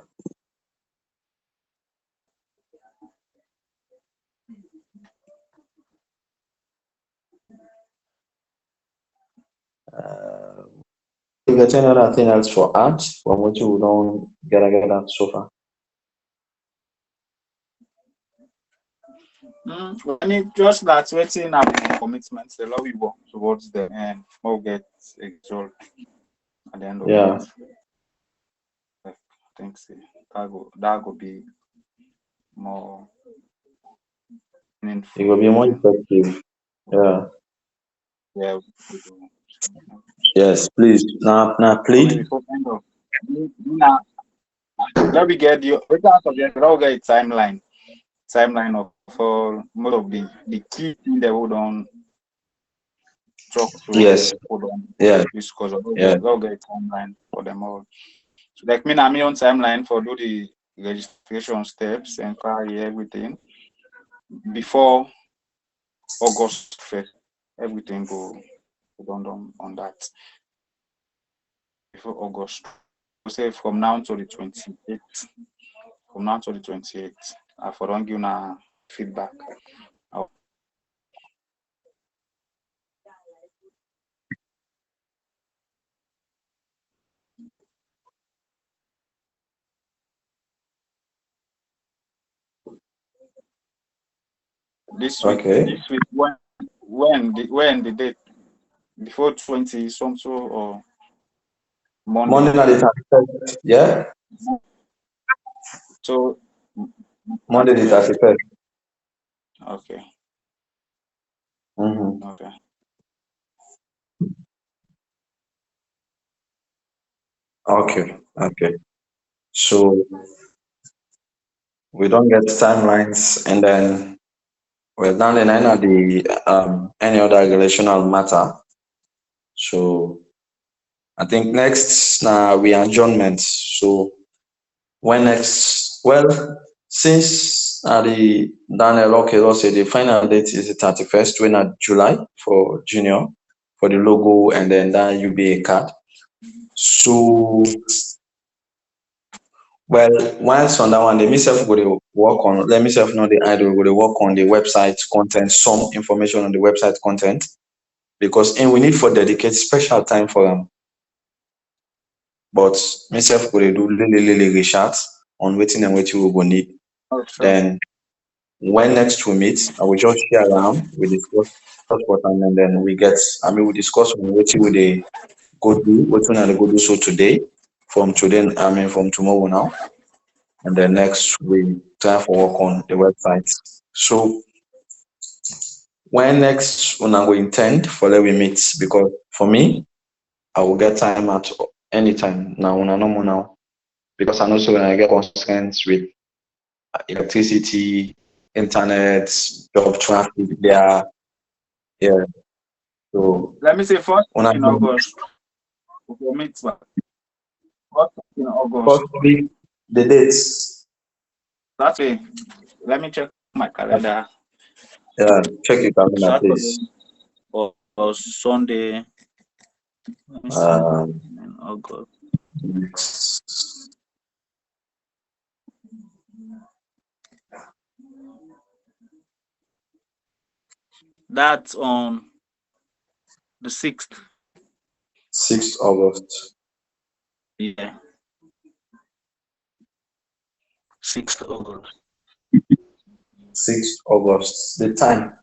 You get any other thing else for art from what you don't get that so far? When it just that waiting up commitments, the law we work towards them and we'll get a result at the end of Yeah. it. I think so. That will be more meaningful. It will be more effective. Yeah. Yeah. Yes, please. Now please. Before end of now, let me get you. I'll get a timeline of for most of the key thing that we don't talk to. Yes. Yeah. Discuss. Yeah. I'll get a timeline for them all. So like me, I'm on timeline for do the registration steps, inquiry, everything before August 1st. Everything go done on that before August. Say from now to the 28th. From now to the 28th, I for don't give na feedback. This week, when the date before 20 something or Monday night the 31st. Yeah. So Monday the 31st. Okay. Mm-hmm. Okay. Okay. Okay. So we don't get timelines, and then we're down in any of the any other relational matter. So I think next we adjournment. So when next? Well, since the Daniel okay, say the final date is the 31st, when at July for Junior for the logo and then that UBA card. So well, whilst on that one, let myself go to work on. Let myself know the idol go to work on the website content, some information on the website content, because and we need for dedicate special time for them. But myself go to do little research on waiting and what we will need. Oh, sure. Then when next we meet, I will just share around. We discuss what and then we get. We discuss on what we they go do, what we go do so today, from today. From tomorrow now. And then next we try for work on the website. So when next when I will intend for let we meet, because for me, I will get time at anytime now, no more now. Because I know so when I get constraints with electricity, internet, job traffic, there, yeah. So Let me say first when I in August. For me, first in August. firstly the dates, Saturday. Let me check my calendar. yeah, check your calendar, Saturday please. or Sunday. Let me see. Um, In August. That's on the 6th. 6th August. Yeah. 6th August. 6th August. The time.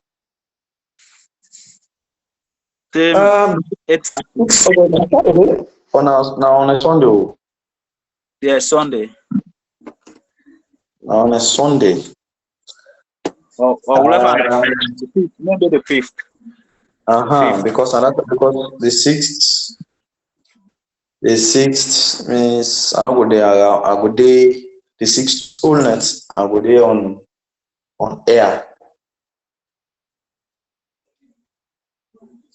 Same. It's 6th August. Saturday? Now on a Sunday. yeah, Sunday. Now on a Sunday. Or maybe the 5th. Because the sixth means I go there around, I go there the 6th whole night, I go there on air.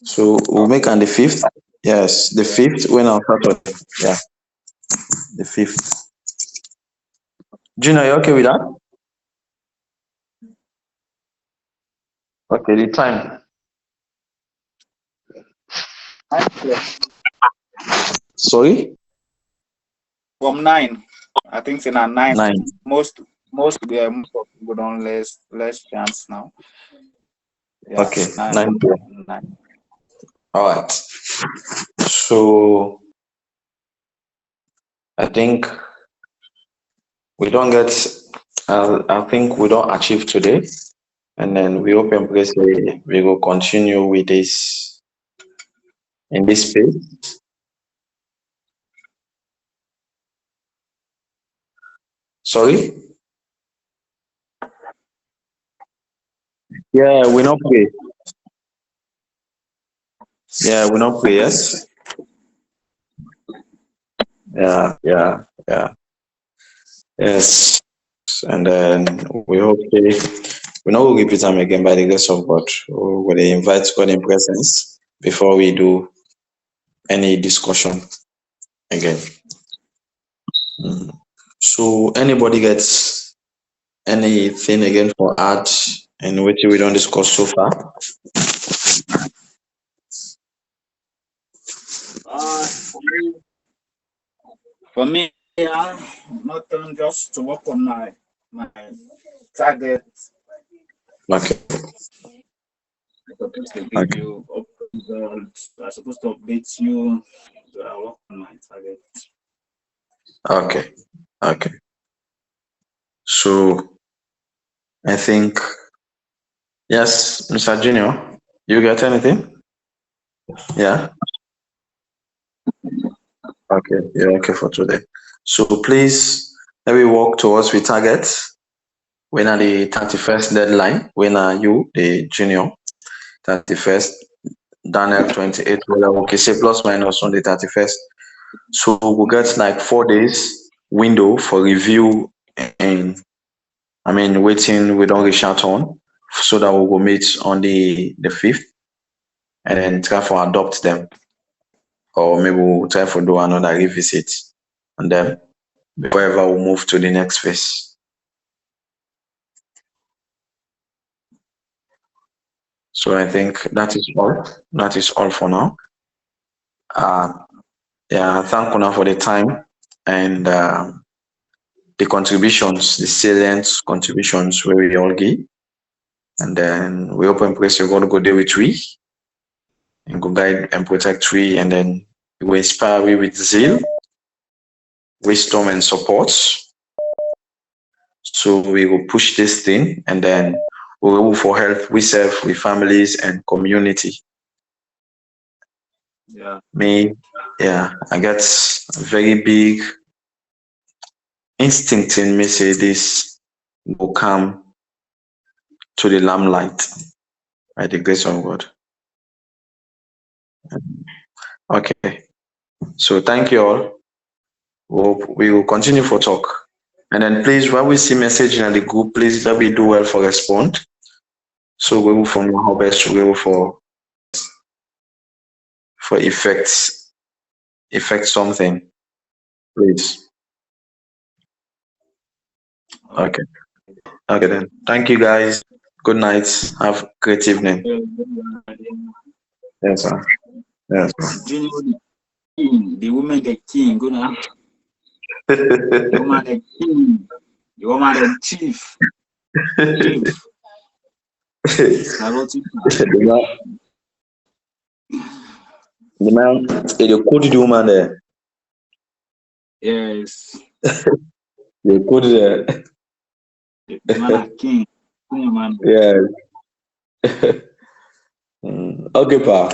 So we'll make on the 5th. Yes, the 5th when on Saturday. Yeah, the 5th. Junior, you okay with that? Okay, the time. Sorry? From 9. I think it's in a 9. 9. Most of people don't less chance now. Yeah, Okay, 9. 9 p.m. 9. All right. So I think we don't get, I think we don't achieve today. And then we hope and pray say we will continue with this in this space. Sorry? Yeah, we not pray. Yeah, we not pray, yes. Yeah. Yes. And then we hope we not will repeat them again by the grace of God. We will invite God in presence before we do any discussion again. So anybody gets anything again for add and what we don't discuss so far? For me, nothing, just to work on my target. Okay. I'm supposed to give you results. I'm supposed to update you. So I work on my target. Okay. So I think yes, Mr. Junior, you get anything? Yeah. Okay. Yeah. Okay for today. So please let me walk towards we target. When are the 31st deadline? When are you the junior? 31st. Daniel 28. Well, okay, say plus minus on the 31st. So we'll get like 4 days window for review and waiting we don't reach out on so that we will meet on the 5th and then try for adopt them. Or maybe we'll try for do another revisit and then wherever we move to the next phase. So I think that is all. That is all for now. Thank you for the time and the contributions, the salient contributions where we all give. And then we open place you're going to go there with we and go guide and protect we, and then we inspire we with zeal, wisdom and support. So we will push this thing and then we will move for help we serve with families and community. Yeah. I get a very big instinct in me say this will come to the limelight by the grace of God. Okay. So thank you all. We will continue for talk. And then please, when we see message in the group, please let me do well for respond. So we will from our best to go for effect something, please. Okay. Okay then. Thank you guys. Good night. Have a great evening. Yes, sir. Yes, sir. Junior, the woman, the king, good now. The woman, the king. The woman, the chief. Chief. The man, the code the woman there. Yes. The code there. The man, king. Yes. Okay, pa.